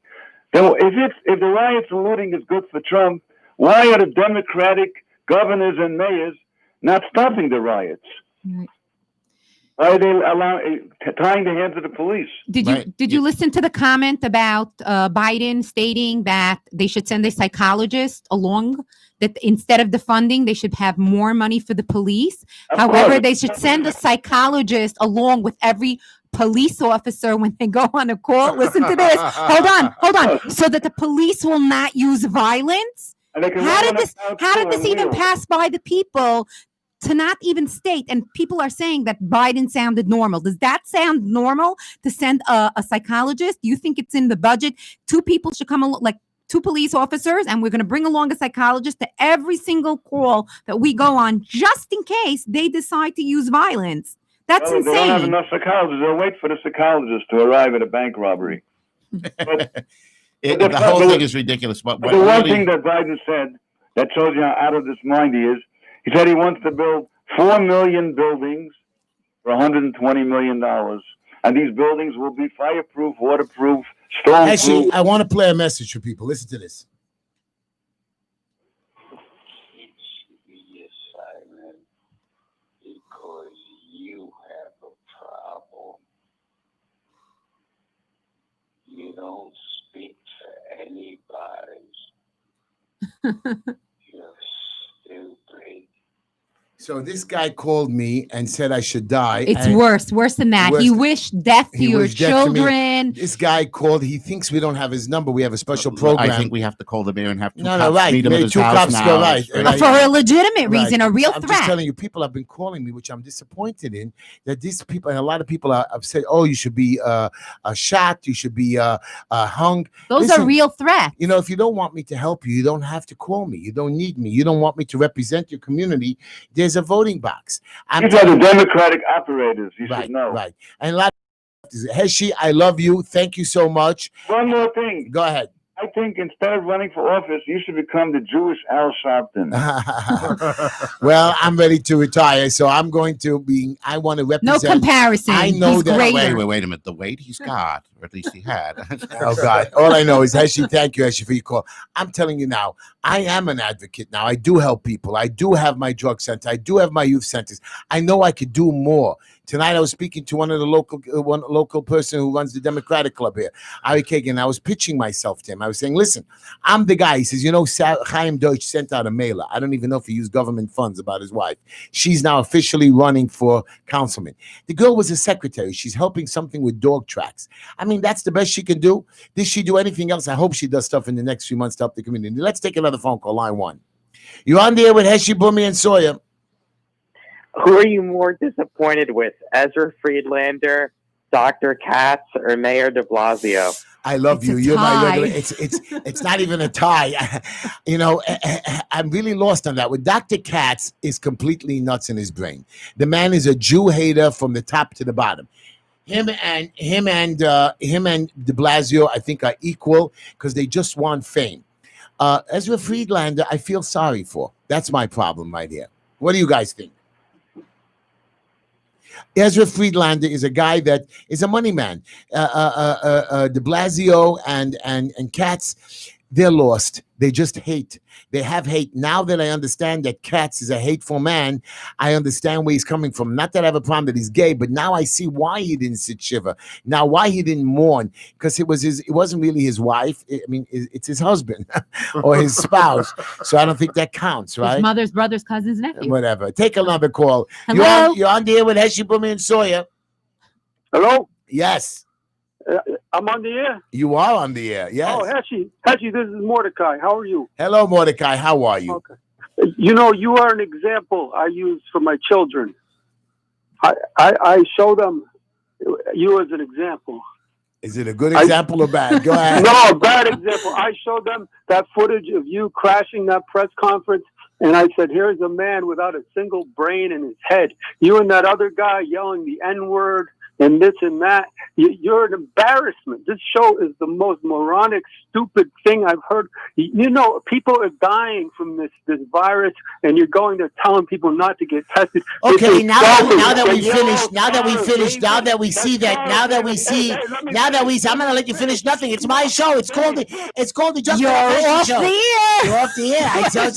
Then if the riots and looting is good for Trump, why are the Democratic governors and mayors not stopping the riots? Right. Why are they tying the hands of the police? Did you listen to the comment about Biden stating that they should send a psychologist along, that instead of defunding, they should have more money for the police? However, they should send a psychologist along with every police officer when they go on a call. Listen to this. Hold on. So that the police will not use violence? How did this even pass by the people to not even state? And people are saying that Biden sounded normal. Does that sound normal to send a psychologist? Do you think it's in the budget? 2 people should come along, like 2 police officers, and we're going to bring along a psychologist to every single call that we go on, just in case they decide to use violence. That's insane. They don't have enough psychologists. They'll wait for the psychologist to arrive at a bank robbery. But the whole thing is ridiculous. But the one thing that Biden said that shows you how out of his mind he is, he said he wants to build 4 million buildings for $120 million. And these buildings will be fireproof, waterproof, stormproof. Actually, I want to play a message for people. Listen to this. It should be a silent because you have a problem. You don't speak for anybody. You're stupid. So this guy called me and said I should die. It's worse than that. He wished death to your children. This guy called. He thinks we don't have his number. We have a special program. I think we have to call the mayor and have 2 No, cops right. meet him at his 2 house cops now. go right. For a legitimate reason, a real I'm threat. just telling you, people have been calling me, which I'm disappointed in. That these people, and a lot of people have said, "Oh, you should be shot. You should be hung." Those are real threats. If you don't want me to help you, you don't have to call me. You don't need me. You don't want me to represent your community. There's a voting box. These are the Democratic operators. You should know. Right. And a lot of Heshy, I love you. Thank you so much. One more thing. Go ahead. I think instead of running for office, you should become the Jewish Al Sharpton. Well, I'm ready to retire, so I'm going to be. I want to represent. No comparison. I know He's that. greater. Wait a minute. The weight he's got. or at least he had. Oh God! All I know is Heshy. Thank you, Heshy, for your call. I'm telling you now, I am an advocate now. I do help people. I do have my drug center. I do have my youth centers. I know I could do more. Tonight I was speaking to one local person who runs the Democratic Club here, Ari Kagan. I was pitching myself to him. I was saying, listen, I'm the guy. He says, you know, Chaim Deutsch sent out a mailer. I don't even know if he used government funds about his wife. She's now officially running for councilman. The girl was a secretary. She's helping something with dog tracks. I mean, that's the best she can do. Did she do anything else? I hope she does stuff in the next few months to help the community. Let's take another phone call, line 1. You're on the air with Heshy, Bumi, and Sawyer. Who are you more disappointed with, Ezra Friedlander, Dr. Katz, or Mayor de Blasio? I love you. You're my regular. It's not even a tie. You know, I'm really lost on that. With Dr. Katz is completely nuts in his brain. The man is a Jew hater from the top to the bottom. Him and de Blasio, I think, are equal because they just want fame. Ezra Friedlander, I feel sorry for. That's my problem right here. What do you guys think? Ezra Friedlander is a guy that is a money man. De Blasio and Katz, they're lost. They just hate. They have hate. Now that I understand that Katz is a hateful man, I understand where he's coming from. Not that I have a problem that he's gay, but now I see why he didn't sit shiva. Now why he didn't mourn, because it wasn't really his wife. It's his husband or his spouse. So I don't think that counts, right? His mother's brother's cousin's nephew. Whatever. Take another call. Hello? You're on the air with Heshy, Bumi, and Sawyer. Hello? Yes. I'm on the air? You are on the air, yes. Oh, Heshy, this is Mordecai. How are you? Hello, Mordecai. How are you? Okay. You know, you are an example I use for my children. I show them you as an example. Is it a good example or bad? Go ahead. No, bad example. I showed them that footage of you crashing that press conference, and I said, here's a man without a single brain in his head. You and that other guy yelling the N-word and this and that. You're an embarrassment. This show is the most moronic, stupid thing I've heard. You know, people are dying from this virus, and you're going there telling people not to get tested. Okay, now that we see, I'm going to let you finish nothing. It's my show. It's called the Just You're off Show. the air. You're off the air. I tell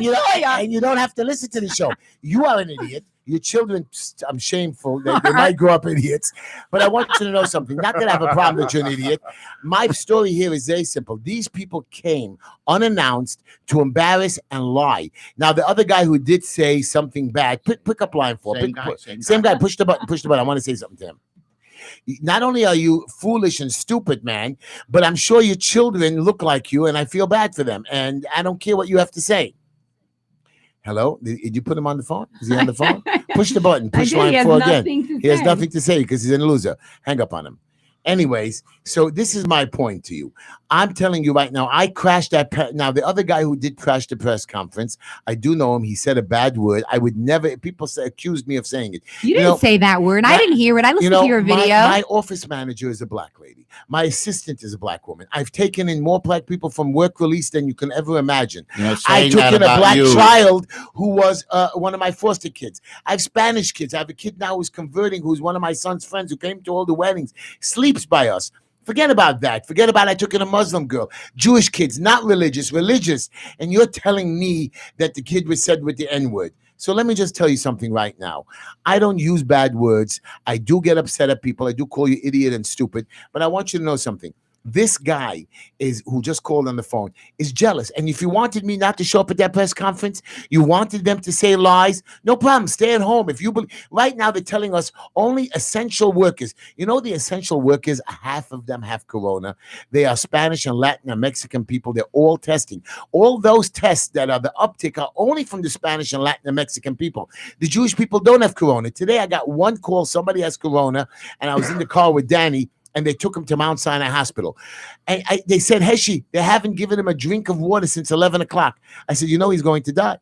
you, and you don't have to listen to the show. You are an idiot. Your children, I'm shameful. They might grow up idiots. But I want you to know something. Not that I have a problem that you're an idiot. My story here is very simple. These people came unannounced to embarrass and lie. Now, the other guy who did say something bad, pick up line 4. Same guy. Push the button. I want to say something to him. Not only are you foolish and stupid, man, but I'm sure your children look like you, and I feel bad for them. And I don't care what you have to say. Hello? Did you put him on the phone? Is he on the phone? Push the button. Push line 4 again. He has nothing to say because he's a loser. Hang up on him. Anyways, so this is my point to you. I'm telling you right now, I crashed that. Now, the other guy who did crash the press conference, I do know him. He said a bad word. I would never, people accused me of saying it. You didn't say that word. I didn't hear it. I listened to your video. My office manager is a black lady. My assistant is a black woman. I've taken in more black people from work release than you can ever imagine. I took in a black child who was one of my foster kids. I have Spanish kids. I have a kid now who's converting, who's one of my son's friends who came to all the weddings, sleeps by us. Forget about that. Forget about I took in a Muslim girl. Jewish kids, not religious. And you're telling me that the kid was said with the N-word. So let me just tell you something right now. I don't use bad words. I do get upset at people. I do call you idiot and stupid. But I want you to know something. This guy who just called on the phone is jealous. And if you wanted me not to show up at that press conference, you wanted them to say lies, no problem. Stay at home. If you believe, right now they're telling us only essential workers. You know, the essential workers, half of them have corona. They are Spanish and Latin and Mexican people. They're all testing. All those tests that are the uptick are only from the Spanish and Latin and Mexican people. The Jewish people don't have corona. Today I got one call. Somebody has corona, and I was in the car with Danny. And they took him to Mount Sinai Hospital. And they said, Heshy, they haven't given him a drink of water since 11 o'clock. I said, you know he's going to die.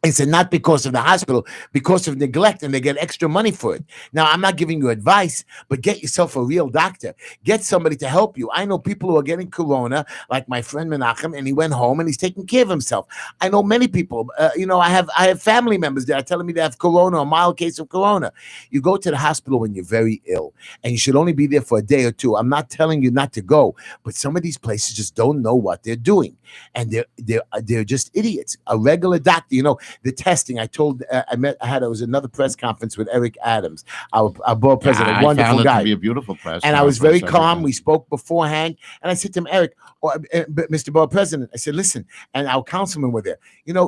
I said, not because of the hospital, because of neglect, and they get extra money for it. Now, I'm not giving you advice, but get yourself a real doctor. Get somebody to help you. I know people who are getting corona, like my friend Menachem, and he went home and he's taking care of himself. I know many people. I have family members that are telling me they have corona, a mild case of corona. You go to the hospital when you're very ill, and you should only be there for a day or two. I'm not telling you not to go, but some of these places just don't know what they're doing, and they're just idiots. A regular doctor, the testing. I told it was another press conference with Eric Adams, our board president, I wonderful found it guy. to be a beautiful press. And I was very calm. We spoke beforehand, and I said to him, Eric, Mr. Board President, I said, listen, and our councilmen were there.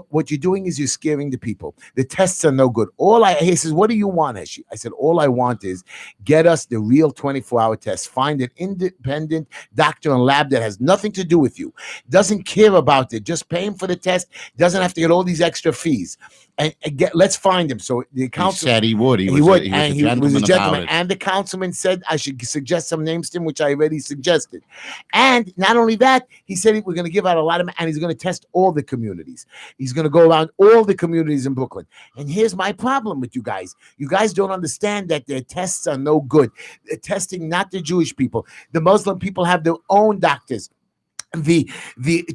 What you're doing is you're scaring the people. The tests are no good. He says, what do you want, Heshy? I said, all I want is get us the real 24-hour test. Find an independent doctor and lab that has nothing to do with you, doesn't care about it, just pay him for the test, doesn't have to get all these extra fees. And let's find him. So the council said he would. He was a gentleman. And the councilman said I should suggest some names to him, which I already suggested. And not only that, he said we're going to give out a lot of, and he's going to test all the communities. He's going to go around all the communities in Brooklyn. And here's my problem with you guys. You guys don't understand that their tests are no good. They're testing not the Jewish people. The Muslim people have their own doctors. The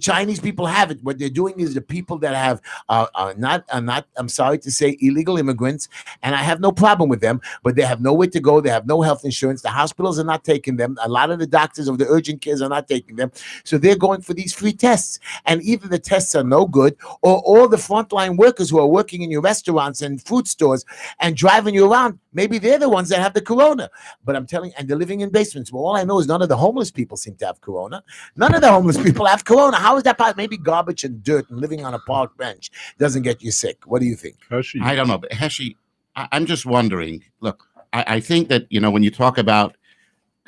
Chinese people have it. What they're doing is the people that have are not, I'm sorry to say, illegal immigrants, and I have no problem with them, but they have nowhere to go. They have no health insurance. The hospitals are not taking them. A lot of the doctors of the urgent cares are not taking them. So they're going for these free tests. And either the tests are no good, or all the frontline workers who are working in your restaurants and food stores and driving you around, maybe they're the ones that have the corona. But I'm telling you, and they're living in basements. Well, all I know is none of the homeless people seem to have corona. None of the homeless people have corona. How is that possible? Maybe garbage and dirt and living on a park bench doesn't get you sick. What do you think? Heshy. I don't know. But Heshy, I'm just wondering. Look, I think that, when you talk about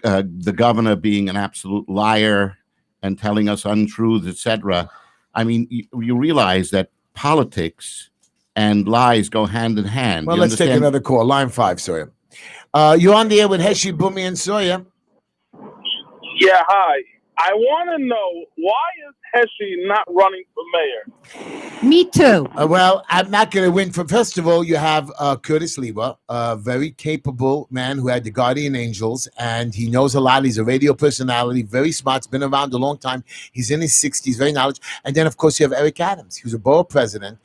the governor being an absolute liar and telling us untruths, etc., I mean, you realize that politics and lies go hand in hand. Well, let's take another call. Line 5, Sawyer. You're on the air with Heshy, Bumi, and Sawyer. Yeah, hi. I want to know, why is Heshy not running for mayor? Me too. Well, I'm not going to win. First of all, you have Curtis Lieber, a very capable man who had the Guardian Angels, and he knows a lot. He's a radio personality, very smart. He's been around a long time. He's in his 60s, very knowledgeable. And then, of course, you have Eric Adams. He was a borough president,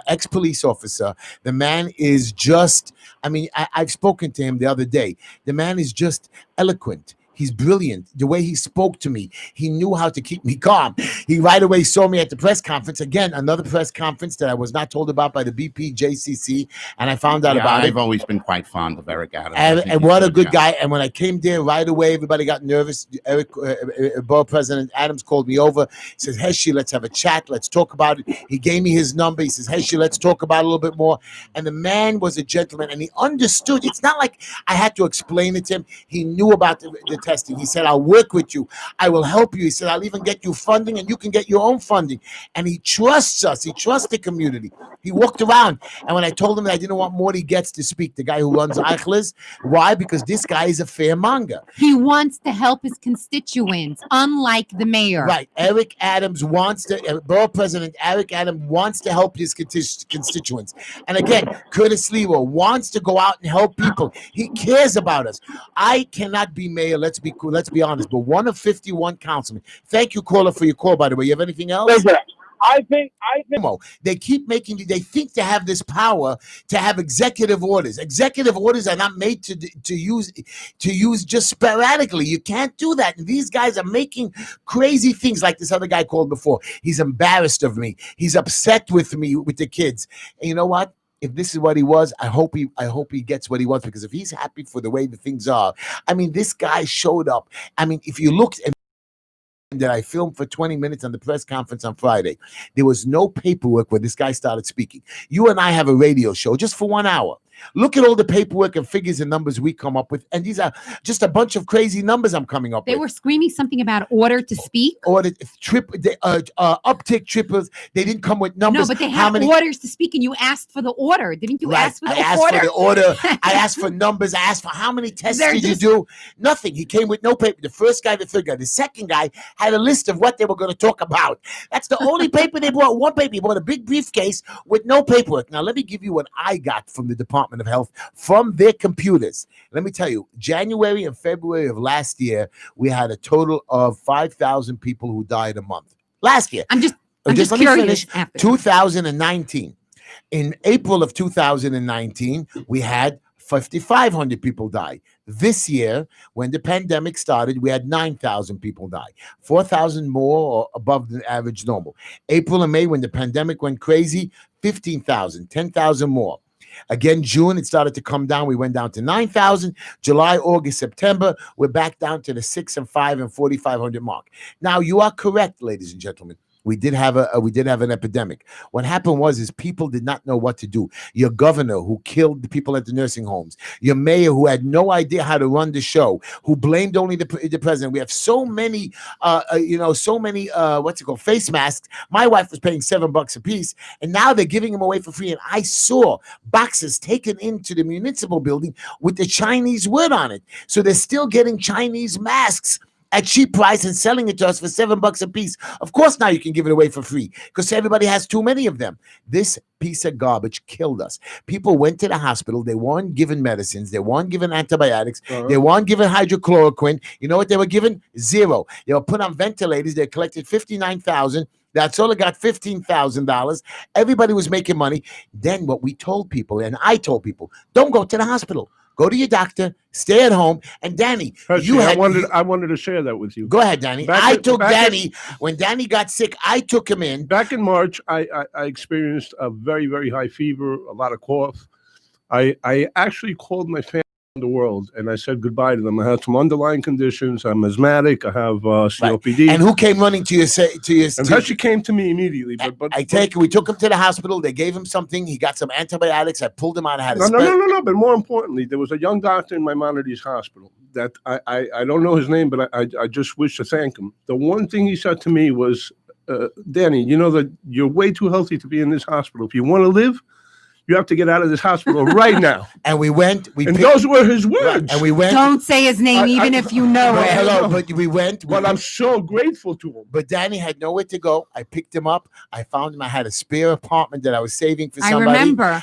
ex-police officer. The man is just, I've spoken to him the other day. The man is just eloquent. He's brilliant. The way he spoke to me, he knew how to keep me calm. He right away saw me at the press conference. Again, another press conference that I was not told about by the BPJCC, and I found out about it. I've always been quite fond of Eric Adams. And what a good guy. And when I came there right away, everybody got nervous. Eric, Borough President Adams called me over. He says, Heshy, let's have a chat. Let's talk about it. He gave me his number. He says, Heshy, let's talk about it a little bit more. And the man was a gentleman, and he understood. It's not like I had to explain it to him. He knew about the testing. He said, I'll work with you. I will help you. He said, I'll even get you funding, and you can get your own funding. And he trusts us. He trusts the community. He walked around. And when I told him that I didn't want Morty Getz to speak, the guy who runs Eichler's, why? Because this guy is a fair monger. He wants to help his constituents, unlike the mayor. Right. Eric Adams wants to, Borough President Eric Adams wants to help his constituents. And again, Curtis Leroy wants to go out and help people. He cares about us. I cannot be mayor. Let's be honest. But one of 51 councilmen. Thank you, caller, for your call, by the way. You have anything else? Listen, I think they keep making. They think they have this power to have executive orders. Executive orders are not made to use just sporadically. You can't do that. And these guys are making crazy things, like this other guy called before. He's embarrassed of me. He's upset with me with the kids. And you know what? If this is what he was, I hope he gets what he wants, because if he's happy for the way the things are, this guy showed up. If you looked at that I filmed for 20 minutes on the press conference on Friday, there was no paperwork where this guy started speaking. You and I have a radio show just for 1 hour. Look at all the paperwork and figures and numbers we come up with, and these are just a bunch of crazy numbers I'm coming up with. They were screaming something about order to speak. Order uptick triples. They didn't come with numbers. No, but they had orders to speak, and you asked for the order, didn't you? Right. Ask for the I asked order? for the order. I asked for numbers. I asked for how many tests did you do? Nothing. He came with no paper. The first guy, the third guy, the second guy had a list of what they were going to talk about. That's the only paper they brought. One paper. He brought a big briefcase with no paperwork. Now, let me give you what I got from the Department of Health from their computers. Let me tell you, January and February of last year, we had a total of 5,000 people who died a month. Last year. I'm just let me curious. finish. 2019. In April of 2019, we had 5,500 people die. This year, when the pandemic started, we had 9,000 people die, 4,000 more or above the average normal. April and May, when the pandemic went crazy, 15,000, 10,000 more. Again, June, it started to come down. We went down to 9,000. July, August, September, we're back down to the 6 and 5 and 4,500 mark. Now, you are correct, ladies and gentlemen. We did have an epidemic. What happened was people did not know what to do. Your governor who killed the people at the nursing homes, your mayor who had no idea how to run the show, who blamed only the president. We have so many, face masks. My wife was paying $7 a piece, and now they're giving them away for free. And I saw boxes taken into the municipal building with the Chinese word on it. So they're still getting Chinese masks at cheap price and selling it to us for $7 a piece. Of course, now you can give it away for free because everybody has too many of them. This piece of garbage killed us. People went to the hospital. They weren't given medicines. They weren't given antibiotics. They weren't given hydrochloroquine. You know what they were given? Zero. They were put on ventilators. They collected $59,000. That's all. It got $15,000. Everybody was making money. Then what we told people, and I told people, don't go to the hospital. Go to your doctor, stay at home. And Danny, I wanted to share that with you. Go ahead, Danny. When Danny got sick, I took him in. Back in March, I experienced a very, very high fever, a lot of cough. I actually called my family in the world and I said goodbye to them. I had some underlying conditions. I'm asthmatic. I have COPD. Right. And who came running to your? And Heshy came to me immediately. We took him to the hospital. They gave him something. He got some antibiotics. I pulled him out. I had No. But more importantly, there was a young doctor in Maimonides Hospital that I don't know his name, but I just wish to thank him. The one thing he said to me was, Danny, you know that you're way too healthy to be in this hospital. If you want to live, you have to get out of this hospital right now. And we went. Those were his words. Right, and we went. Don't say his name, even if you know it. Hello, but we went. But I'm so grateful to him. But Danny had nowhere to go. I picked him up. I found him. I had a spare apartment that I was saving for somebody. I remember.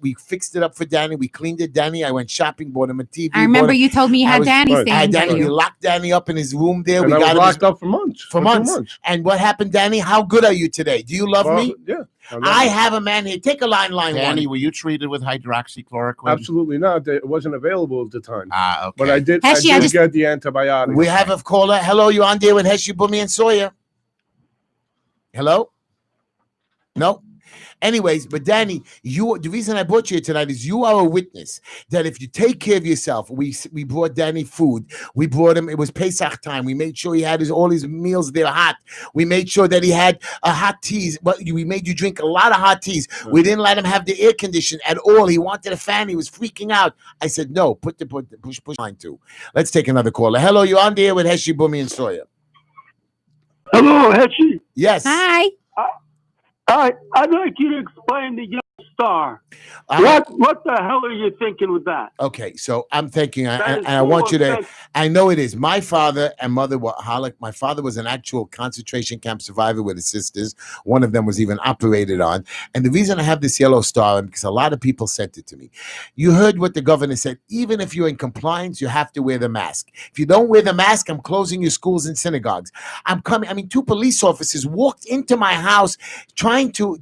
We fixed it up for Danny. We cleaned it. Danny. I went shopping, bought him a TV. I remember you told me you had Danny staying with you. We locked Danny up in his room there. And we got him locked up for months. For months. And what happened, Danny? How good are you today? Do you love me? Yeah. I have a man here. Take a line Danny, one. were you treated with hydroxychloroquine? Absolutely not. It wasn't available at the time. Okay. But I did get the antibiotics. We have a caller. Hello, you on there with Heshy, Bumi, and Sawyer? Hello? No? Anyways, but Danny, the reason I brought you here tonight is you are a witness that if you take care of yourself, we brought Danny food. We brought him, it was Pesach time. We made sure he had all his meals there hot. We made sure that he had hot teas. But we made you drink a lot of hot teas. Right. We didn't let him have the air condition at all. He wanted a fan. He was freaking out. I said, no, push line two. Let's take another caller. Hello, you're on there with Heshy, Bumi, and Sawyer. Hello, Heshy. Yes. Hi. I'd like you to explain the young star. What the hell are you thinking with that? Okay, so I'm thinking, and I want you to, I know it is. My father and mother were Holocaust. My father was an actual concentration camp survivor with his sisters. One of them was even operated on. And the reason I have this yellow star, because a lot of people sent it to me. You heard what the governor said. Even if you're in compliance, you have to wear the mask. If you don't wear the mask, I'm closing your schools and synagogues. I'm coming. I mean, 2 police officers walked into my house trying to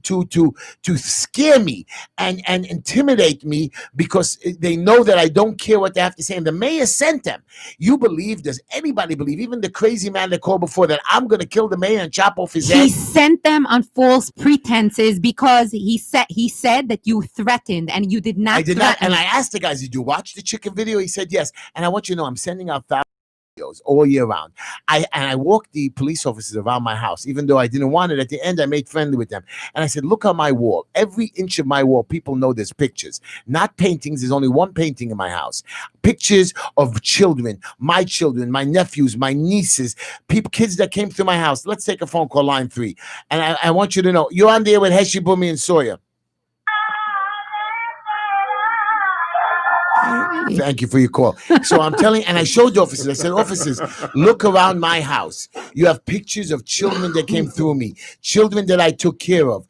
scare me and intimidate me because they know that I don't care what they have to say. And the mayor sent them. You believe, does anybody believe, even the crazy man that called before, that I'm going to kill the mayor and chop off his head? He sent them on false pretenses because he said that you threatened and you did not. I did not. And I asked the guys, did you watch the chicken video? He said yes. And I want you to know I'm sending out thousands all year round. I walked the police officers around my house, even though I didn't want it. At the end, I made friendly with them, and I said, "Look on my wall. Every inch of my wall, people know there's pictures, not paintings. There's only one painting in my house. Pictures of children, my nephews, my nieces, kids that came through my house. Let's take a phone call, line 3, and I want you to know you're on there with Heshy, Bumi, and Sawyer." Thank you for your call. So I'm telling, and I showed the officers, I said, "Officers, look around my house. You have pictures of children that came through me, children that I took care of,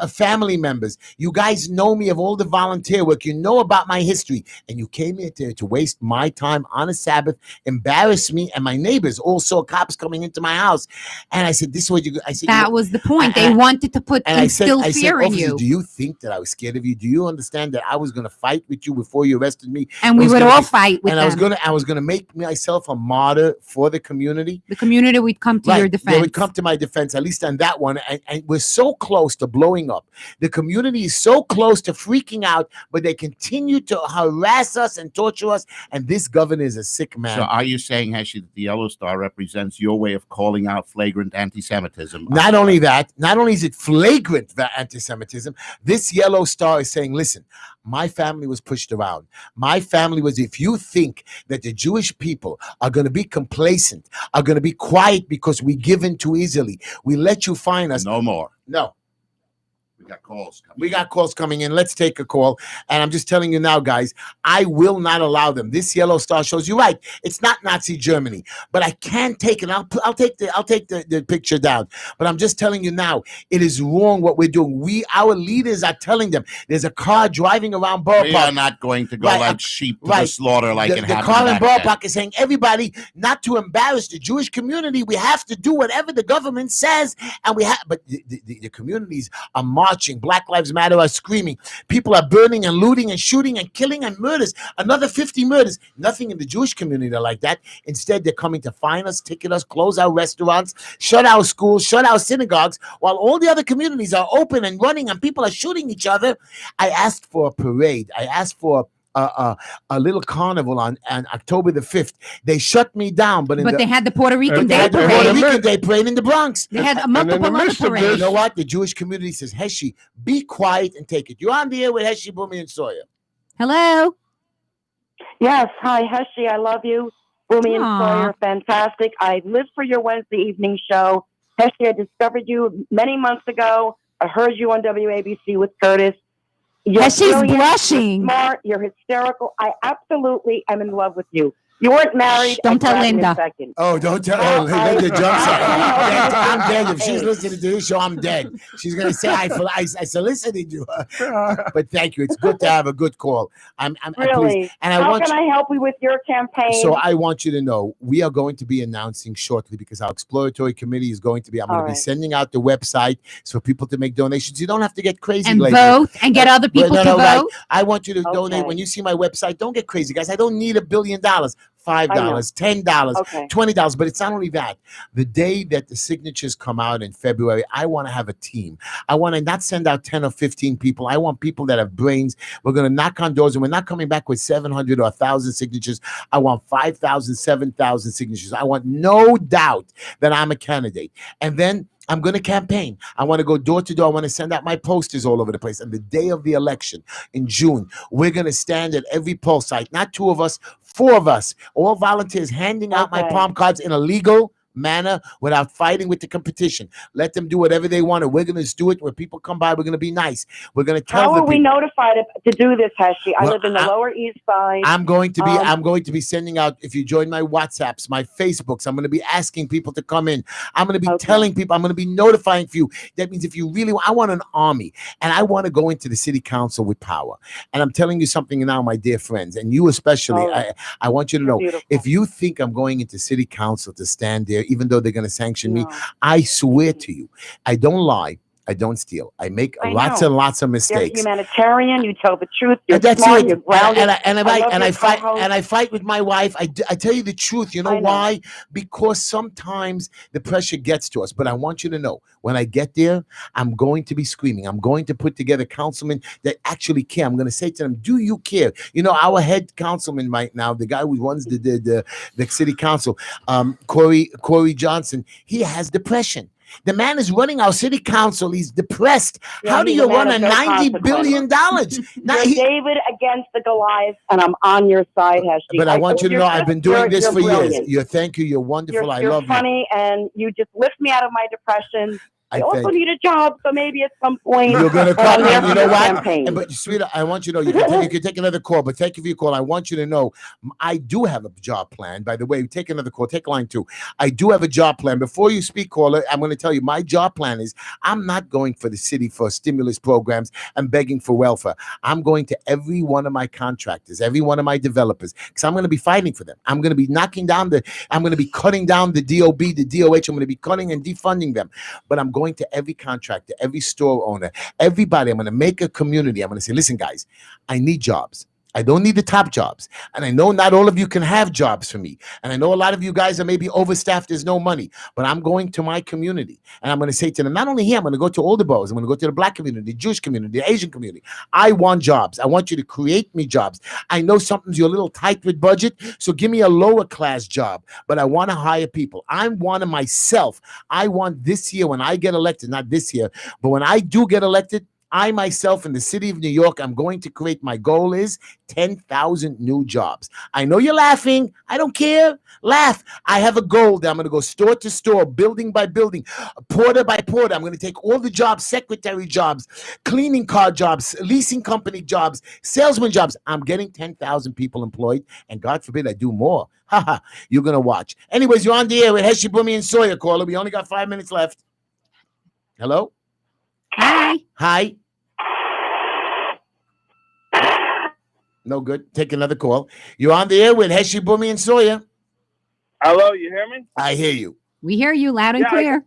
family members. You guys know me of all the volunteer work. You know about my history. And you came here to waste my time on a Sabbath, embarrass me and my neighbors. All saw cops coming into my house." And I said, "This is what you," I said, that was the point. They wanted to instill fear in you. "Do you think that I was scared of you? Do you understand that I was going to fight with you before you arrested me?" And we would all fight with them. I was gonna make myself a martyr for the community. The community would come to your defense. They would come to my defense, at least on that one. And we're so close to blowing up. The community is so close to freaking out, but they continue to harass us and torture us. And this governor is a sick man. So are you saying, Heshy, that the Yellow Star represents your way of calling out flagrant anti-Semitism? Not only that, not only is it flagrant anti-Semitism, this Yellow Star is saying, "Listen, my family was pushed around. My family was, if you think that the Jewish people are going to be complacent, are going to be quiet because we give in too easily, we let you find us." No more. No. We got calls coming. We got calls coming in. Let's take a call. And I'm just telling you now, guys, I will not allow them. This Yellow Star shows you right. It's not Nazi Germany, but I can't take it. I'll take the picture down. But I'm just telling you now, it is wrong what we're doing. Our leaders are telling them there's a car driving around Borough Park. We are not going to go like sheep to the slaughter like it happened. The car in Borough then. Park is saying, everybody, not to embarrass the Jewish community, we have to do whatever the government says, and we have. But the communities are marching. Black Lives Matter are screaming. People are burning and looting and shooting and killing and murders. Another 50 murders. Nothing in the Jewish community like that. Instead, they're coming to fine us, ticket us, close our restaurants, shut our schools, shut our synagogues, while all the other communities are open and running and people are shooting each other. I asked for a parade. I asked for a little carnival on October the 5th. They shut me down, but they had the Puerto Rican Day Parade. Parade. Puerto Rican Day Parade in the Bronx. They had multiple other parades. You know what? The Jewish community says, "Heshy, be quiet and take it." You're on the air with Heshy, Bumi, and Sawyer. Hello. Yes. Hi, Heshy. I love you. Bumi and Sawyer, fantastic. I live for your Wednesday evening show. Heshy, I discovered you many months ago. I heard you on WABC with Curtis. She's blushing. You're smart. You're hysterical. I absolutely am in love with you. You weren't married. Don't tell Linda. Oh, don't tell her. Linda jumps up. I'm dead. If she's listening to this show, I'm dead. She's going to say, I solicited you. But thank you. It's good to have a good call. I'm really. Pleased. And How can I help you with your campaign? So I want you to know, we are going to be announcing shortly, because our exploratory committee is going to be, I'm going to be sending out the website for people to make donations. You don't have to get crazy. And vote and get other people to vote. Right. I want you to donate. When you see my website, don't get crazy, guys. I don't need $1 billion. $5, $10, $20. But it's not only that. The day that the signatures come out in February, I want to have a team. I want to not send out 10 or 15 people. I want people that have brains. We're going to knock on doors, and we're not coming back with 700 or 1,000 signatures. I want 5,000, 7,000 signatures. I want no doubt that I'm a candidate. And then I'm going to campaign. I want to go door to door. I want to send out my posters all over the place. And the day of the election in June, we're going to stand at every poll site, not 2 of us, 4 of us, all volunteers, handing out my palm cards in a legal manner without fighting with the competition. Let them do whatever they want. We're going to do it. When people come by, we're going to be nice. We're going to tell them. How are we notified to do this, Heshy? I live in the Lower East Side. I'm going to be sending out, if you join my WhatsApps, my Facebooks, I'm going to be asking people to come in. I'm going to be telling people, I'm going to be notifying you. That means if you really, I want an army, and I want to go into the city council with power. And I'm telling you something now, my dear friends, and you especially, I want you to know, if you think I'm going into city council to stand there, even though they're going to sanction me, I swear to you, I don't lie. I don't steal. I make I lots know. and lots of You're mistakes. humanitarian. You tell the truth. You're And that's smart. it. You're grounded. I fight with my wife. I tell you the truth. You know why? Because sometimes the pressure gets to us. But I want you to know, when I get there, I'm going to be screaming. I'm going to put together councilmen that actually care. I'm going to say to them, "Do you care?" You know, our head councilman right now, the guy who runs the city council, Corey Johnson, he has depression. The man is running our city council. He's depressed. How do you run a $90 billion? You're David against the Goliath, and I'm on your side, Heshy. But I want you to know, I've been doing this for years. Thank you. You're wonderful. I love you. You're funny, and you just lift me out of my depression. I also thank need a job, so maybe at some point you're going to come. I'm You know what? campaign. But sweetheart, I want you to know, you can take another call, but thank you for your call. I want you to know, I do have a job plan. By the way, take another call. Take line 2. I do have a job plan. Before you speak, caller, I'm going to tell you, my job plan is I'm not going for the city for stimulus programs and begging for welfare. I'm going to every one of my contractors, every one of my developers, because I'm going to be fighting for them. I'm going to be I'm going to be cutting down the DOB, the DOH. I'm going to be cutting and defunding them. But I'm going to every contractor, every store owner, everybody. I'm going to make a community. I'm going to say, listen, guys, I need jobs. I don't need the top jobs. And I know not all of you can have jobs for me. And I know a lot of you guys are maybe overstaffed. There's no money. But I'm going to my community. And I'm going to say to them, not only here, I'm going to go to all the boroughs. I'm going to go to the Black community, the Jewish community, the Asian community. I want jobs. I want you to create me jobs. I know something's you're a little tight with budget, so give me a lower class job. But I want to hire people. I want myself. I want this year when I get elected, not this year, but when I do get elected, I myself in the city of New York, I'm going to create, my goal is 10,000 new jobs. I know you're laughing. I don't care. Laugh. I have a goal that I'm going to go store to store, building by building, porter by porter. I'm going to take all the jobs, secretary jobs, cleaning car jobs, leasing company jobs, salesman jobs. I'm getting 10,000 people employed, and God forbid I do more. Haha, you're going to watch. Anyways, you're on the air with Heshy, Boomy, and Sawyer, caller. We only got 5 minutes left. Hello? Hi. Hi. No good. Take another call. You're on the air with Heshy, Boomy, and Sawyer. Hello, you hear me? I hear you. We hear you loud and clear.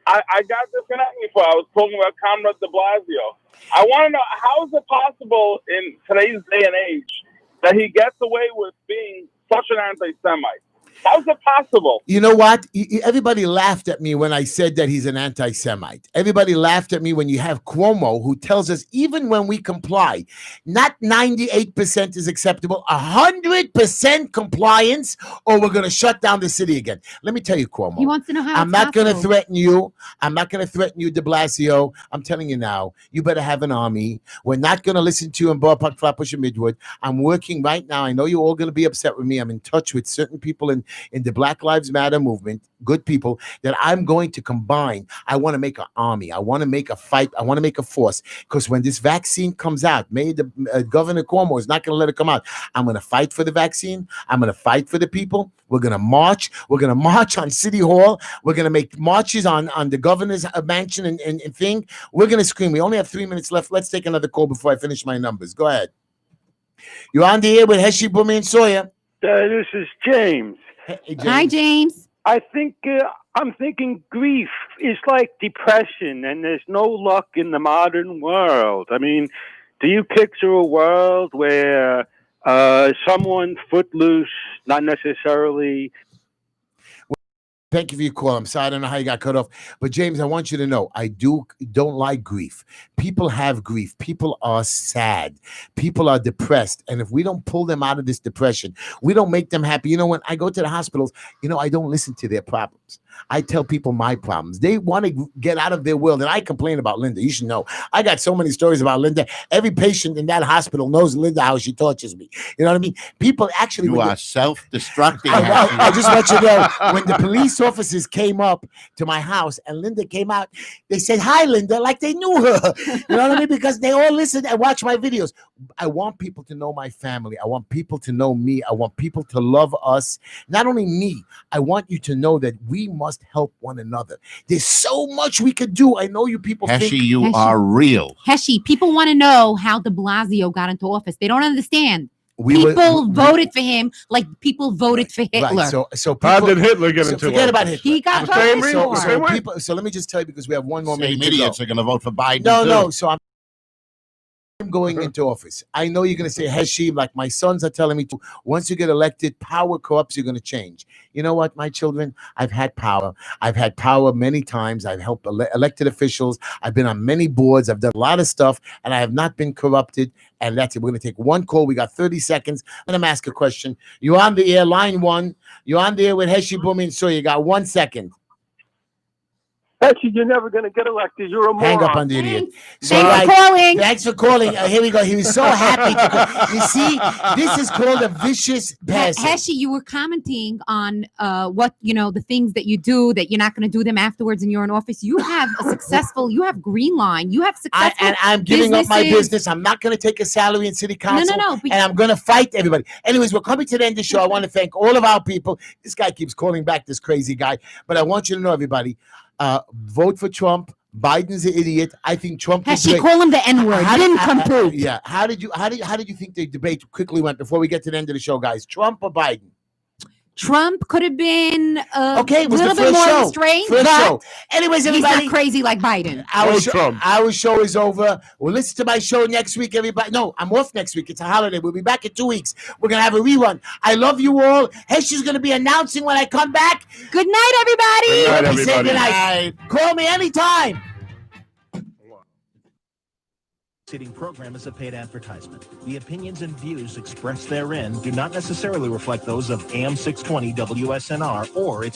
I got disconnected before. I was talking about Comrade de Blasio. I want to know, how is it possible in today's day and age that he gets away with being such an anti-Semite? How's it possible? You know what? Everybody laughed at me when I said that he's an anti-Semite. Everybody laughed at me when you have Cuomo, who tells us even when we comply, not 98% is acceptable, 100% compliance, or we're going to shut down the city again. Let me tell you, Cuomo. He wants to know how I'm not going to threaten you. I'm not going to threaten you, de Blasio. I'm telling you now, you better have an army. We're not going to listen to you in Borough Park, Flatbush, and Midwood. I'm working right now. I know you're all going to be upset with me. I'm in touch with certain people in the Black Lives Matter movement, good people, that I'm going to combine. I want to make an army. I want to make a fight. I want to make a force. Because when this vaccine comes out, maybe Governor Cuomo is not going to let it come out. I'm going to fight for the vaccine. I'm going to fight for the people. We're going to march. We're going to march on City Hall. We're going to make marches on the governor's mansion and thing. We're going to scream. We only have 3 minutes left. Let's take another call before I finish my numbers. Go ahead. You're on the air with Heshy, Boomy, and Sawyer. This is James. Hey, James. Hi, James. I think I'm thinking grief is like depression, and there's no luck in the modern world. I mean, do you picture a world where someone footloose, not necessarily? Thank you for your call. I'm sorry, I don't know how you got cut off. But James, I want you to know, I don't like grief. People have grief. People are sad. People are depressed. And if we don't pull them out of this depression, we don't make them happy. You know, when I go to the hospitals, I don't listen to their problems. I tell people my problems. They want to get out of their world. And I complain about Linda. You should know. I got so many stories about Linda. Every patient in that hospital knows Linda, how she tortures me. You know what I mean? People actually... You are self-destructing. I just want you to know, when the police officers came up to my house and Linda came out, they said, "Hi, Linda," like they knew her. You know what I mean? Because they all listen and watch my videos. I want people to know my family. I want people to know me. I want people to love us. Not only me, I want you to know that we must help one another. There's so much we could do. I know you people Heshy, think... you are real. Heshy, people want to know how de Blasio got into office. They don't understand. People voted for him like people voted for Hitler. Right. So people, how did Hitler get into forget office? about Hitler. He got The same voted reason- for. same way? So let me just tell you, because we have one more Same minute to go. idiots are going to vote for Biden. No, too. no. So I'm going into office. I know you're going to say, Heshy, like my sons are telling me to. Once you get elected, power corrupts. You're going to change. You know what, my children? I've had power. I've had power many times. I've helped elected officials. I've been on many boards. I've done a lot of stuff, and I have not been corrupted. And that's it. We're going to take one call. We got 30 seconds. Let him ask a question. You're on the air, line one. You're on the air with Heshy Booming. So you got 1 second. Heshy, you're never going to get elected. You're a moron. Hang up on the idiot. Thanks for calling. Thanks for calling. Here we go. He was so happy to call. You see, this is called a vicious person. Heshy, you were commenting on what the things that you do that you're not going to do them afterwards, and you're in office. You have a successful. You have Green Line. You have successful. And I'm giving up my business. I'm not going to take a salary in city council. No. And I'm going to fight everybody. Anyways, we're coming to the end of the show. I want to thank all of our people. This guy keeps calling back, this crazy guy. But I want you to know, everybody. Vote for Trump. Biden's an idiot. I think Trump is great. Call him the N-word. Didn't compute. Yeah. How did you think the debate quickly went before we get to the end of the show, guys? Trump or Biden? Trump could have been okay. It was a little the bit first more show. restrained. First but show. Anyways, he's everybody. not crazy like Biden. Our show is over. We'll listen to my show next week, everybody. No, I'm off next week. It's a holiday. We'll be back in 2 weeks. We're going to have a rerun. I love you all. Heshy's going to be announcing when I come back. Good night, everybody. Good night, Say everybody. good night. Call me anytime. Preceding program is a paid advertisement. The opinions and views expressed therein do not necessarily reflect those of AM 620 WSNR or its